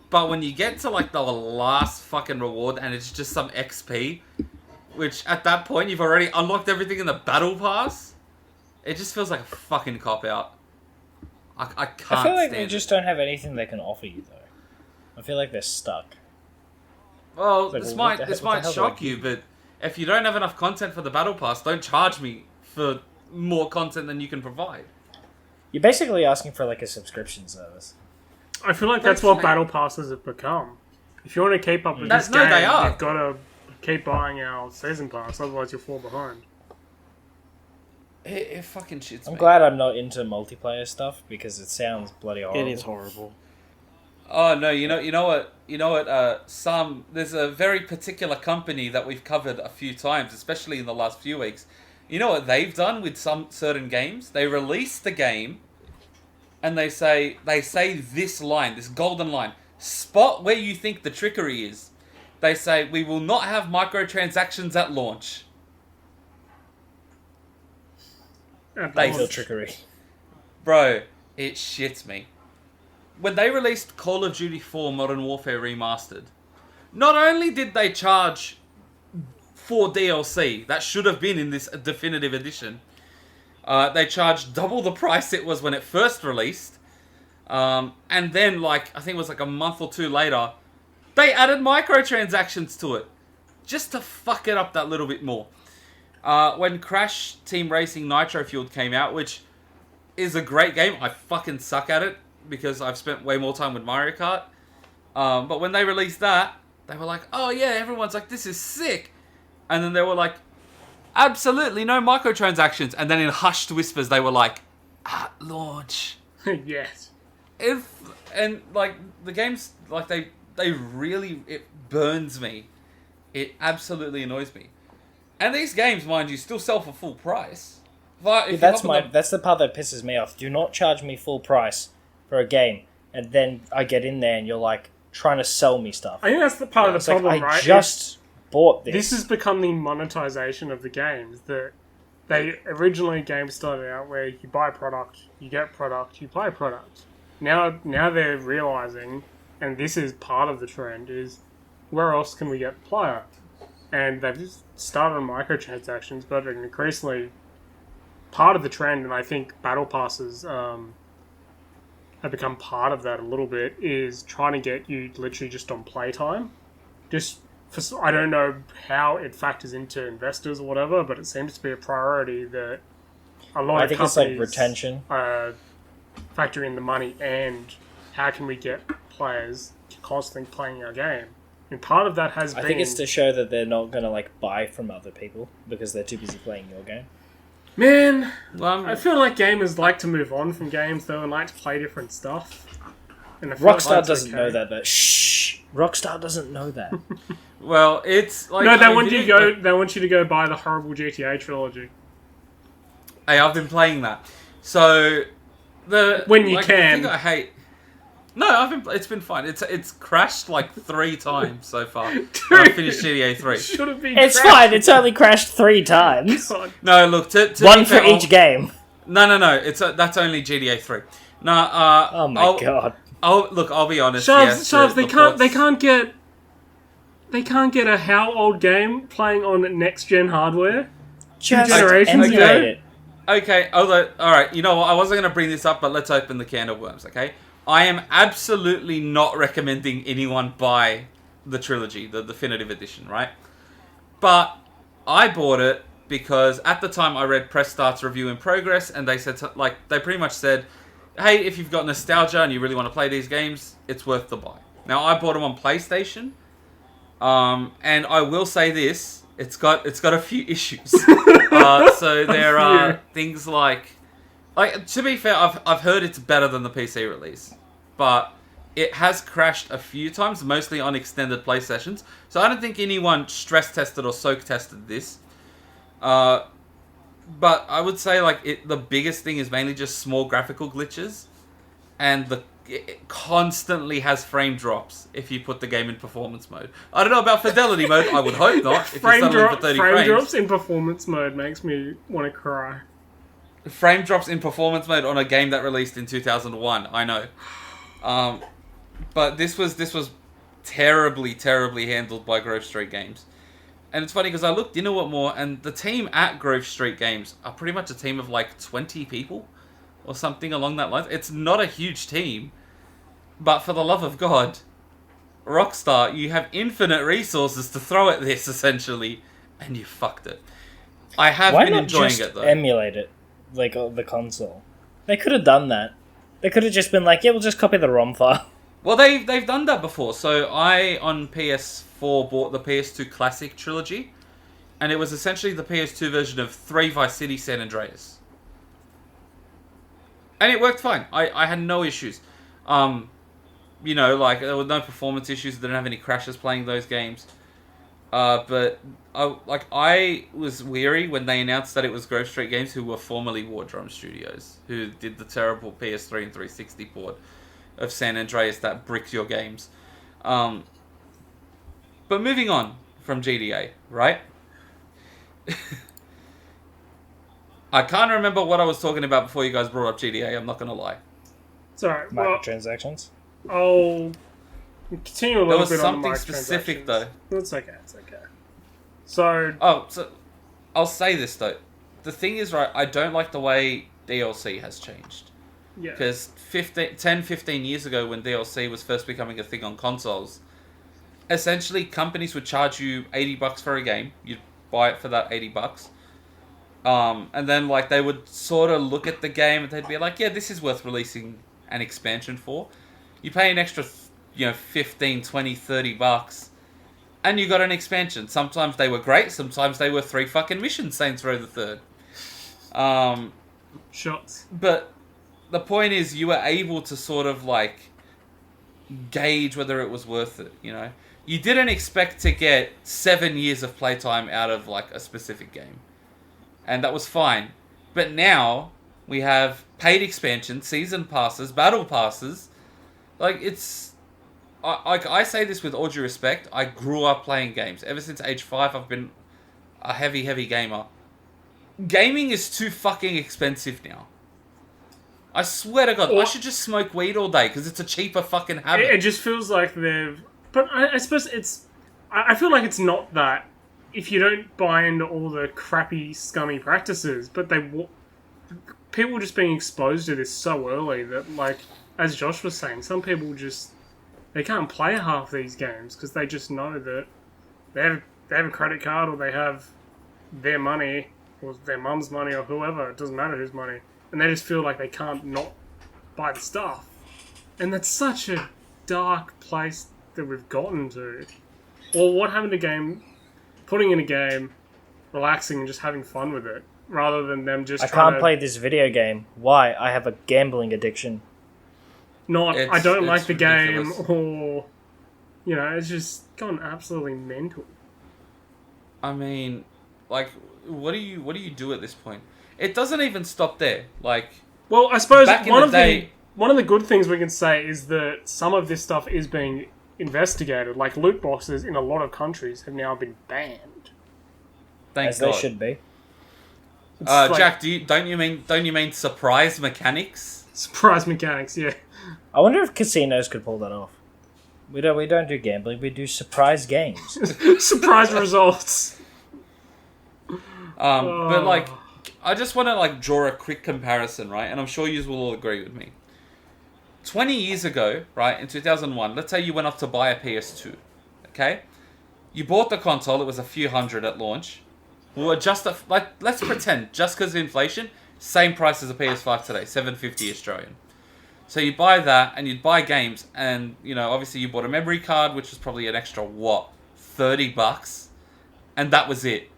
But when you get to like the last fucking reward and it's just some XP, which at that point you've already unlocked everything in the battle pass, it just feels like a fucking cop-out. I can't I feel like stand they just don't have anything they can offer you, though. I feel like they're stuck. Well, like, this well, might shock you, but if you don't have enough content for the battle pass, don't charge me for more content than you can provide. You're basically asking for like a subscription service. I feel like that's what battle passes have become. If you want to keep up with this game, they are. you've got to keep buying our season pass, otherwise you'll fall behind. It fucking shits me. I'm glad I'm not into multiplayer stuff because it sounds bloody horrible. It is horrible. Oh no, you know what, there's a very particular company that we've covered a few times, especially in the last few weeks. You know what they've done with some certain games? They release the game and they say this line, this golden line, spot where you think the trickery is. They say, we will not have microtransactions at launch. No trickery. Bro, it shits me. When they released Call of Duty 4 Modern Warfare Remastered, not only did they charge for DLC, that should have been in this definitive edition, they charged double the price it was when it first released, and then, like, I think it was like a month or two later, they added microtransactions to it, just to fuck it up that little bit more. When Crash Team Racing Nitro Fueled came out, which is a great game, I fucking suck at it, because I've spent way more time with Mario Kart. But when they released that, they were like, oh yeah, everyone's like, this is sick. And then they were like, absolutely no microtransactions. And then in hushed whispers, they were like, at launch. Yes. And like, the games, like, they really, it burns me. It absolutely annoys me. And these games, mind you, still sell for full price. That's the part that pisses me off. Do not charge me full price for a game, and then I get in there and you're like trying to sell me stuff. I think that's the part of the problem, right? I just bought this. This has become the monetization of the games. That they originally games started out where you buy product, you get product, you play product. Now they're realizing, and this is part of the trend, is where else can we get player? And they've just started on microtransactions, but increasingly part of the trend, and I think battle passes have become part of that a little bit, is trying to get you literally just on playtime. Just I don't know how it factors into investors or whatever, but it seems to be a priority that a lot I of think companies it's like retention. Factor in the money and how can we get players constantly playing our game. And part of that has been... I think it's to show that they're not going to like buy from other people because they're too busy playing your game. Man, I feel like gamers like to move on from games though and like to play different stuff. And I feel Rockstar doesn't know that though. Shh! Rockstar doesn't know that. Well, it's like... No, they want you to go buy the horrible GTA trilogy. Hey, I've been playing that. So, when you like, can. The thing I hate... No, it's been fine. It's crashed like 3 times so far. I finished GTA 3. Should have been It's crashed. fine, it's only crashed 3 times. God. No, look, to One be for fair, each game. No. That's only GTA 3. No, Oh my god. I'll be honest. Sharps, they can't get a how old game playing on next gen hardware. Just generations emulate ago? it. Okay, alright, you know what, I wasn't going to bring this up, but let's open the can of worms, okay? I am absolutely not recommending anyone buy the trilogy, the definitive edition, right? But I bought it because at the time I read Press Start's review in progress, and they said, they pretty much said, hey, if you've got nostalgia and you really want to play these games, it's worth the buy. Now, I bought them on PlayStation, and I will say this, it's got a few issues. So there are things like, to be fair, I've heard it's better than the PC release, but it has crashed a few times, mostly on extended play sessions. So I don't think anyone stress tested or soak tested this. But I would say the biggest thing is mainly just small graphical glitches, and it constantly has frame drops if you put the game in performance mode. I don't know about fidelity mode. I would hope not. If frame you're settling for 30 frames. drops in performance mode makes me want to cry. Frame drops in performance mode on a game that released in 2001. I know. But this was terribly, terribly handled by Grove Street Games. And it's funny because I looked into it more, and the team at Grove Street Games are pretty much a team of 20 people or something along that line. It's not a huge team, but for the love of God, Rockstar, you have infinite resources to throw at this essentially, and you fucked it. I have been enjoying it though. Emulate it, on the console. They could have done that. They could have just been like, yeah, we'll just copy the ROM file. Well, they've done that before. So I, on PS4, bought the PS2 Classic Trilogy, and it was essentially the PS2 version of 3 Vice City San Andreas. And it worked fine. I had no issues. There were no performance issues. I didn't have any crashes playing those games. But I was weary when they announced that it was Grove Street Games, who were formerly War Drum Studios, who did the terrible PS3 and 360 port of San Andreas that bricked your games. But moving on from GDA, right? I can't remember what I was talking about before you guys brought up GDA, I'm not going to lie. It's alright. Microtransactions? I'll continue a little bit on the microtransactions. There was something specific, though. It's okay. So I'll say this, though. The thing is, right, I don't like the way DLC has changed. Yeah. Because 10-15 years ago, when DLC was first becoming a thing on consoles, essentially companies would charge you $80 for a game. You'd buy it for that $80. And then they would sort of look at the game and they'd be like, yeah, this is worth releasing an expansion for. You pay an extra, $15, $20, $30, and you got an expansion. Sometimes they were great, sometimes they were 3 fucking missions, Saints Row the Third. Shots. But the point is, you were able to sort of gauge whether it was worth it, You didn't expect to get 7 years of playtime out of a specific game. And that was fine. But now we have paid expansions, season passes, battle passes. I say this with all due respect. I grew up playing games. Ever since age 5, I've been a heavy, heavy gamer. Gaming is too fucking expensive now. I swear to God, I should just smoke weed all day because it's a cheaper fucking habit. It just feels like they've... But I suppose it's... I feel like it's not that if you don't buy into all the crappy, scummy practices, but people just being exposed to this so early that, as Josh was saying, some people just... They can't play half these games because they just know that they have a credit card or they have their money or their mum's money or whoever. It doesn't matter whose money, and they just feel like they can't not buy the stuff. And that's such a dark place that we've gotten to. Or what happened to putting in a game, relaxing and just having fun with it, rather than them just I can't play this video game. Why? I have a gambling addiction. I don't like the ridiculous. game, or it's just gone absolutely mental. I mean, like, what do you do at this point? It doesn't even stop there. Like, well, I suppose back in the day, one of the good things we can say is that some of this stuff is being investigated. Like loot boxes in a lot of countries have now been banned. As they should be. Jack, don't you mean surprise mechanics? Surprise mechanics, yeah. I wonder if casinos could pull that off. We don't do gambling. We do surprise games. Surprise results. But like, I just want to like draw a quick comparison, right? And I'm sure you will all agree with me. 20 years ago, right, in 2001, let's say you went off to buy a PS2, okay? You bought the console, it was a few hundred at launch. We'll adjust it, like, let's pretend, just because of inflation, same price as a PS5 today, $750 Australian. So you buy that, and you'd buy games, and, obviously you bought a memory card, which was probably an extra, $30? And that was it.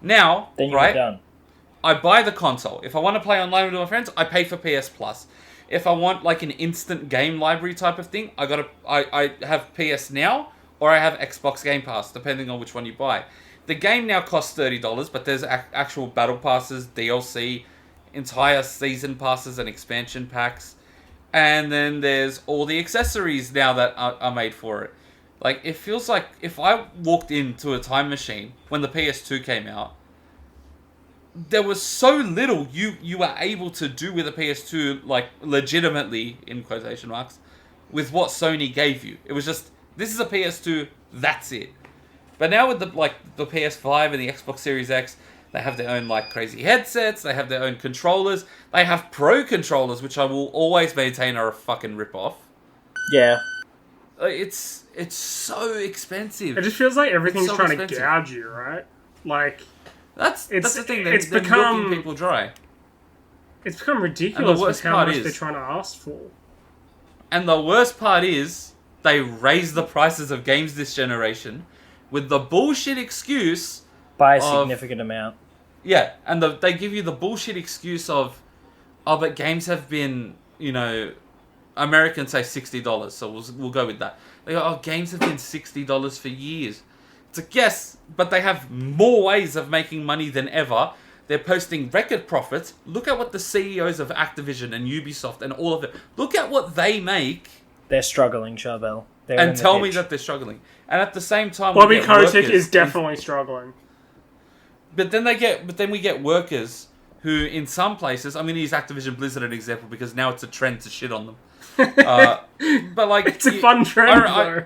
Now, then you're right, done. I buy the console. If I want to play online with my friends, I pay for PS Plus. If I want like an instant game library type of thing, I have PS Now or I have Xbox Game Pass, depending on which one you buy. The game now costs $30, but there's actual battle passes, DLC, entire season passes and expansion packs. And then there's all the accessories now that are made for it. Like, it feels like if I walked into a time machine when the PS2 came out, there was so little you were able to do with a PS2, like, legitimately, in quotation marks, with what Sony gave you. It was just, this is a PS2, that's it. But now with the PS5 and the Xbox Series X, they have their own, like, crazy headsets, they have their own controllers, they have Pro controllers, which I will always maintain are a fucking rip-off. Yeah. It's so expensive. It just feels like everything's trying to gouge you, right? Like... That's the thing. They're milking people dry. It's become ridiculous with how much they're trying to ask for. And the worst part is, they raise the prices of games this generation with the bullshit excuse... By a significant amount. Yeah, and they give you the bullshit excuse of, but games have been, Americans say $60, so we'll go with that. They go, games have been $60 for years. It's like, yes, but they have more ways of making money than ever. They're posting record profits. Look at what the CEOs of Activision and Ubisoft and all of it, look at what they make. They're struggling, Charbel. And tell me that they're struggling. And at the same time, Bobby Kotick is definitely struggling. But then we get workers who, in some places, I'm going to use Activision Blizzard as an example because now it's a trend to shit on them. But like, it's a fun trend, though.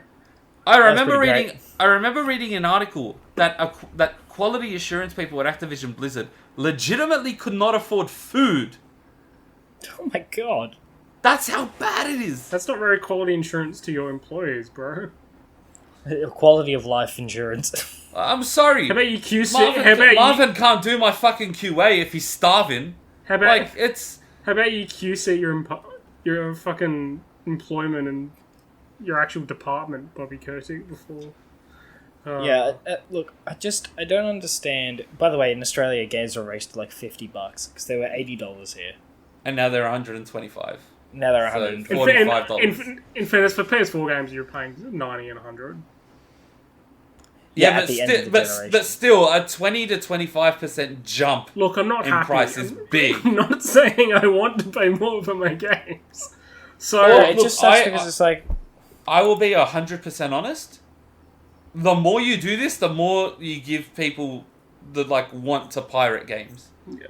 I remember reading an article that quality assurance people at Activision Blizzard legitimately could not afford food. Oh my god. That's how bad it is. That's not very quality insurance to your employees, bro. Quality of life insurance. I'm sorry. How about you QC? Marvin can't do my fucking QA if he's starving. How about you QC your fucking employment and your actual department, Bobby Kotick, before... look, I don't understand. By the way, in Australia, games were raced to like $50 because they were $80 here. And now they're $125. Now they're $125. $45. In fairness, for PS4 games, you're paying $90 and $100. Yeah, but still, a 20 to 25% jump. Look, I'm not happy. Price is big. I'm not saying I want to pay more for my games. So it just sucks because it's like... I will be 100% honest. The more you do this, the more you give people the want to pirate games. Yeah.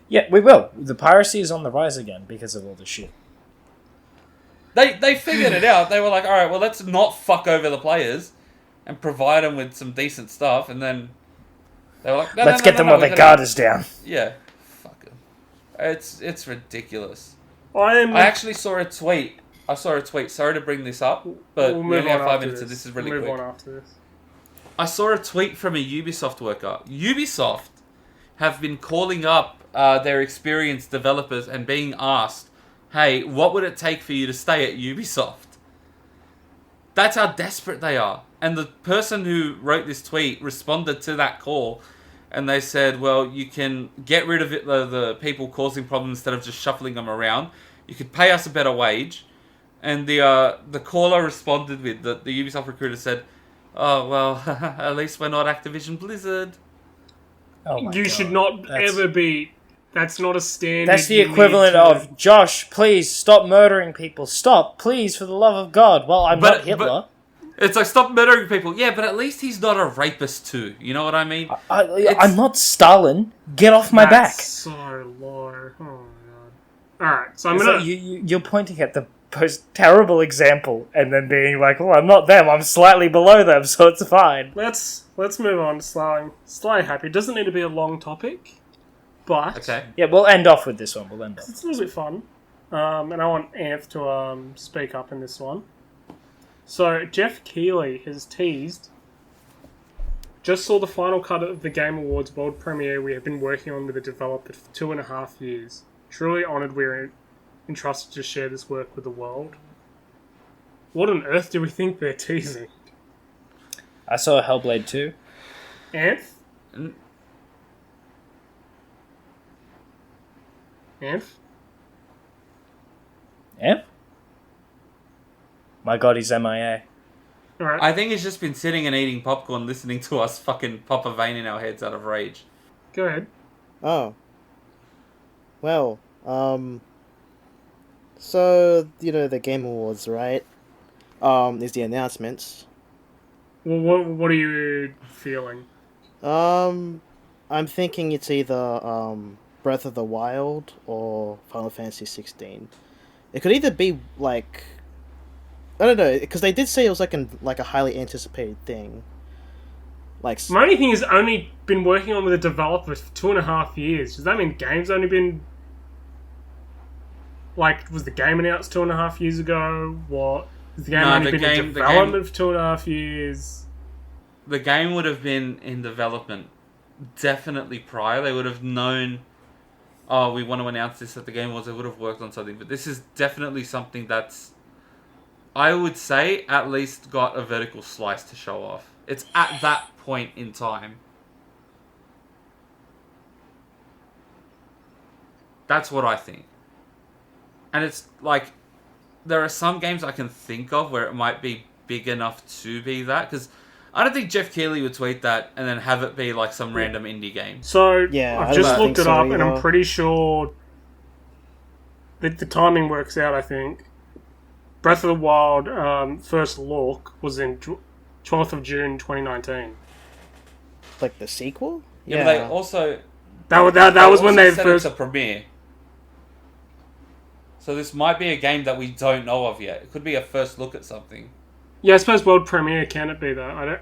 Yeah, we will. The piracy is on the rise again because of all this shit. They figured it out. They were like, all right, well, let's not fuck over the players and provide them with some decent stuff. And then they were like, let's get them while their guard is down. Yeah, fuck them. It's ridiculous. I actually saw a tweet. Sorry to bring this up, but we only have 5 minutes, and this is really quick. Move on after this. I saw a tweet from a Ubisoft worker. Ubisoft have been calling up their experienced developers and being asked, hey, what would it take for you to stay at Ubisoft? That's how desperate they are. And the person who wrote this tweet responded to that call, and they said, well, you can get rid of it, the people causing problems instead of just shuffling them around. You could pay us a better wage. And the caller responded with, the Ubisoft recruiter said, oh, well, at least we're not Activision Blizzard. Oh my God. Should not ever be... That's not a standard. That's the equivalent of, Josh, please stop murdering people. Stop, please, for the love of God. Well, I'm not Hitler. It's like, stop murdering people. Yeah, but at least he's not a rapist too. You know what I mean? I'm not Stalin. Get off my back. So low. Oh my God. Alright, so I'm gonna... You're pointing at the most terrible example and then being like, well, I'm not them. I'm slightly below them, so it's fine. Let's move on to Sly Happy. It doesn't need to be a long topic. But okay. Yeah, we'll end off with this one. It's a little bit fun. And I want Anth to speak up in this one. So, Jeff Keighley has teased, just saw the final cut of the Game Awards world premiere we have been working on with the developer for 2.5 years. Truly honoured we are entrusted to share this work with the world. What on earth do we think they're teasing? I saw Hellblade 2. Anth? Anth? Anth? My God, he's MIA. Alright. I think he's just been sitting and eating popcorn, listening to us fucking pop a vein in our heads out of rage. Go ahead. Oh. Well, so, the Game Awards, right? Is the announcements. Well, what are you feeling? I'm thinking it's either, Breath of the Wild or Final Fantasy 16. It could either be, like... I don't know, because they did say it was like a highly anticipated thing. Like, my only thing is only been working on with a developer for 2.5 years. Does that mean game's only been... Like, was the game announced 2.5 years ago? What? Has the game only been in development for 2.5 years? The game would have been in development definitely prior. They would have known, oh, we want to announce this at the Game Awards. They would have worked on something. But this is definitely something that's, I would say, at least got a vertical slice to show off. It's at that point in time. That's what I think. And it's like, there are some games I can think of where it might be big enough to be that. Because I don't think Jeff Keighley would tweet that and then have it be like some random indie game. So, yeah, I've just looked it up and I'm pretty sure that the timing works out, I think. Breath of the Wild first look was in 12th of June 2019. Like the sequel? Yeah, but they also... That was when they first... It's a premiere. So this might be a game that we don't know of yet. It could be a first look at something. Yeah, I suppose world premiere, can it be though? I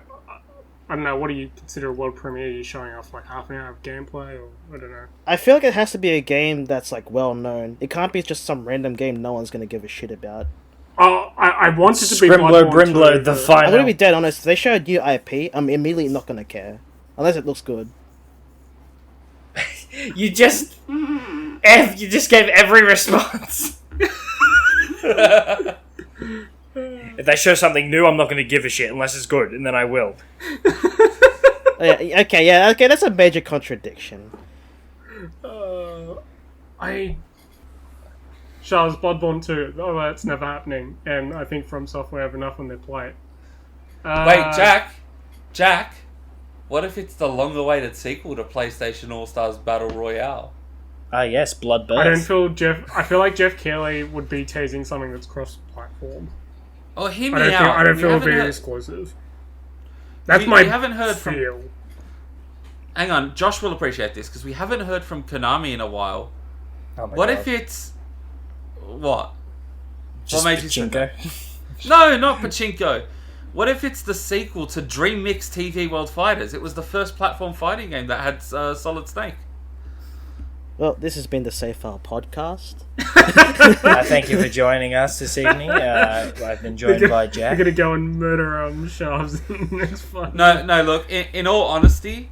don't know, what do you consider a world premiere? Are you showing off like half an hour of gameplay, or I don't know? I feel like it has to be a game that's like well known. It can't be just some random game no one's gonna give a shit about. Oh, I wanted to be Brimlow, the final. I'm gonna be dead honest. If they show a new IP, I'm immediately not gonna care. Unless it looks good. You just gave every response. If they show something new, I'm not going to give a shit unless it's good, and then I will. Okay, that's a major contradiction. Charles, Bloodborne 2. Oh, that's never happening, and I think From Software have enough on their plate. Wait, Jack, what if it's the long-awaited sequel to PlayStation All-Stars Battle Royale? Yes, Bloodburst. I feel like Jeff Keighley would be teasing something that's cross-platform. Oh, hear me out. I don't feel it'll be exclusive. That's my feel. Hang on, Josh will appreciate this, because we haven't heard from Konami in a while. Oh my what God. if it's... What? Just what made Pachinko? You say that? No, not Pachinko. What if it's the sequel to Dream Mix TV World Fighters? It was the first platform fighting game that had Solid Snake. Well, this has been the Safe File podcast. Thank you for joining us this evening. I've been joined by Jack. We're gonna go and murder Charbs next fight. No. Look, in all honesty,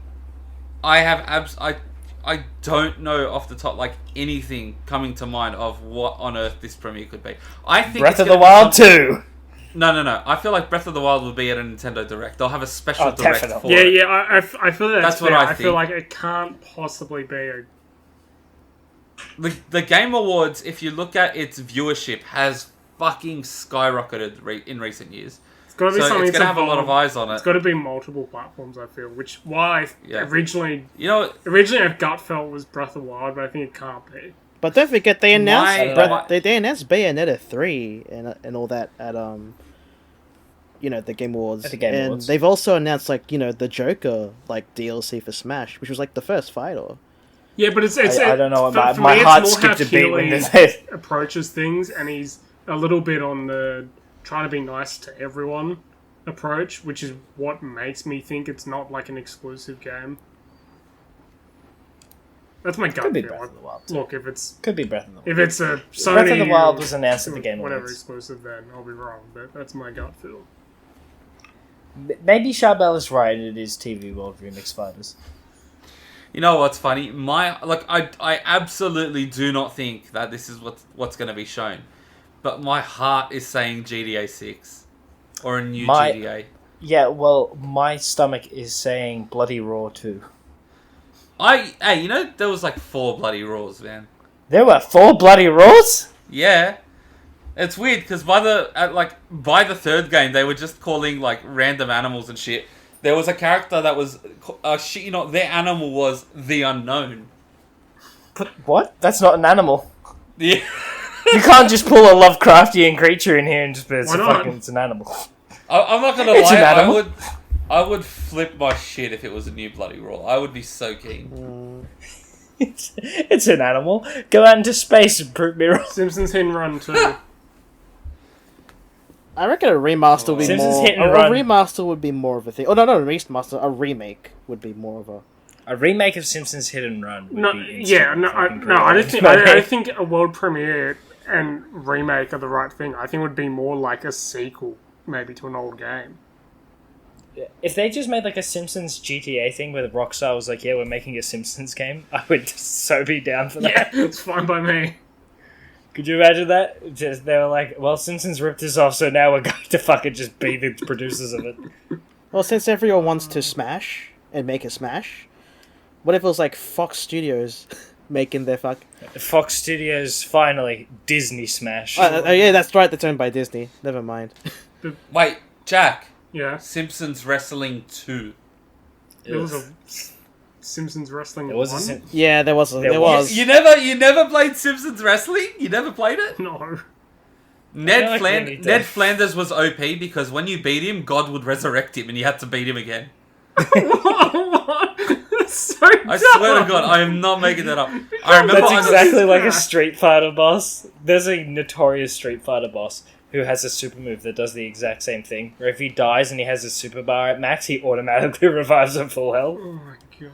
I have I don't know off the top like anything coming to mind of what on earth this premiere could be. I think Breath of the Wild 2. No. I feel like Breath of the Wild will be at a Nintendo Direct. They'll have a special Direct definitely. for it. Yeah. I feel that's what fair. I I feel think. like it can't possibly be a. The Game Awards, if you look at its viewership, has fucking skyrocketed in recent years. It's got to be So something. it's going to have a lot of eyes on It's it. got to be multiple platforms. I feel, which why originally I gut felt was Breath of the Wild, but I think it can't be. But don't forget they announced My- they announced Bayonetta 3 and all that at the Game Awards. At the Game Awards. They've also announced the Joker DLC for Smash, which was the first fighter. Yeah, but it's I don't know. for My me, heart it's more skipped how a beat when Keighley they said. approaches things, and he's a little bit on the trying to be nice to everyone approach, which is what makes me think it's not like an exclusive game. That's my gut Could be feel. Breath of the Wild 2. Look, if it's Could be Breath of the Wild. if it's a Sony, Breath of the Wild was announced at the Game whatever Awards. exclusive, then I'll be wrong. But that's my gut feel. Maybe Charbel is right. It is TV World Remix Fighters. You know what's funny? I absolutely do not think that this is what's going to be shown, but my heart is saying GTA 6 or a new GTA. Yeah, well, my stomach is saying Bloody Raw 2. There was 4 bloody Raws, man. There were 4 Bloody Raws? Yeah, it's weird because by the third game they were just calling random animals and shit. There was a character that was their animal was the Unknown. What? That's not an animal. Yeah. You can't just pull a Lovecraftian creature in here and just be it's an animal. I'm not gonna It's lie. an animal. I would flip my shit if it was a new bloody Raw. I would be so keen. It's an animal. Go out into space and prove me wrong. Simpsons Hit and Run 2. I reckon a remaster would be Simpsons more. Hit and A Run. remaster would be more of a thing. Oh no, not a remaster. A remake would be more of a. A remake of Simpsons Hit and Run would No, be yeah, instant no, fucking I don't brilliant. think. I don't think a world premiere and remake are the right thing. I think it would be more like a sequel, maybe to an old game. If they just made a Simpsons GTA thing where the Rockstar was like, yeah, we're making a Simpsons game, I would so be down for that. Yeah, it's fine by me. Could you imagine that? Just they were like, well, Simpsons ripped us off, so now we're going to fucking just be the producers of it. Well, since everyone wants to Smash and make a Smash, what if it was Fox Studios making their Fox Studios, finally, Disney Smash. yeah, that's right. That's owned by Disney. Never mind. Wait, Jack. Yeah, Simpsons Wrestling 2. there was a Simpsons Wrestling There was a 1. Sim- Yeah, there was. There There was. was. You never played Simpsons Wrestling? You never played it? No. Ned Flanders was OP because when you beat him, God would resurrect him and you had to beat him again. That's so I swear to God, I am not making that up. I remember That's I was- exactly like a Street Fighter boss. There's a notorious Street Fighter boss who has a super move that does the exact same thing. Where if he dies and he has a super bar at max, he automatically revives at full health. Oh my god.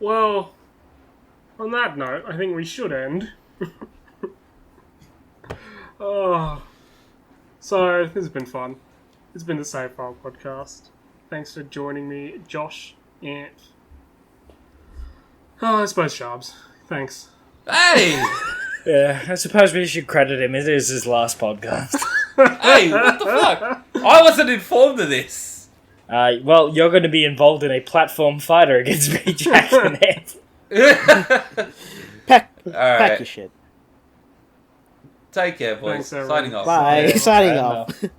Well, on that note, I think we should end. Oh. So, this has been fun. It's been the Save File podcast. Thanks for joining me, Josh, Ant. Oh, I suppose Charbs. Thanks. Hey! Yeah, I suppose we should credit him. It is his last podcast. Hey, what the fuck? I wasn't informed of this. Well, you're going to be involved in a platform fighter against me, Jack and Ed. Pack Alright. your shit. Take care, boys. Thanks, everyone. Signing off. Bye. Yeah, Signing fair off. enough.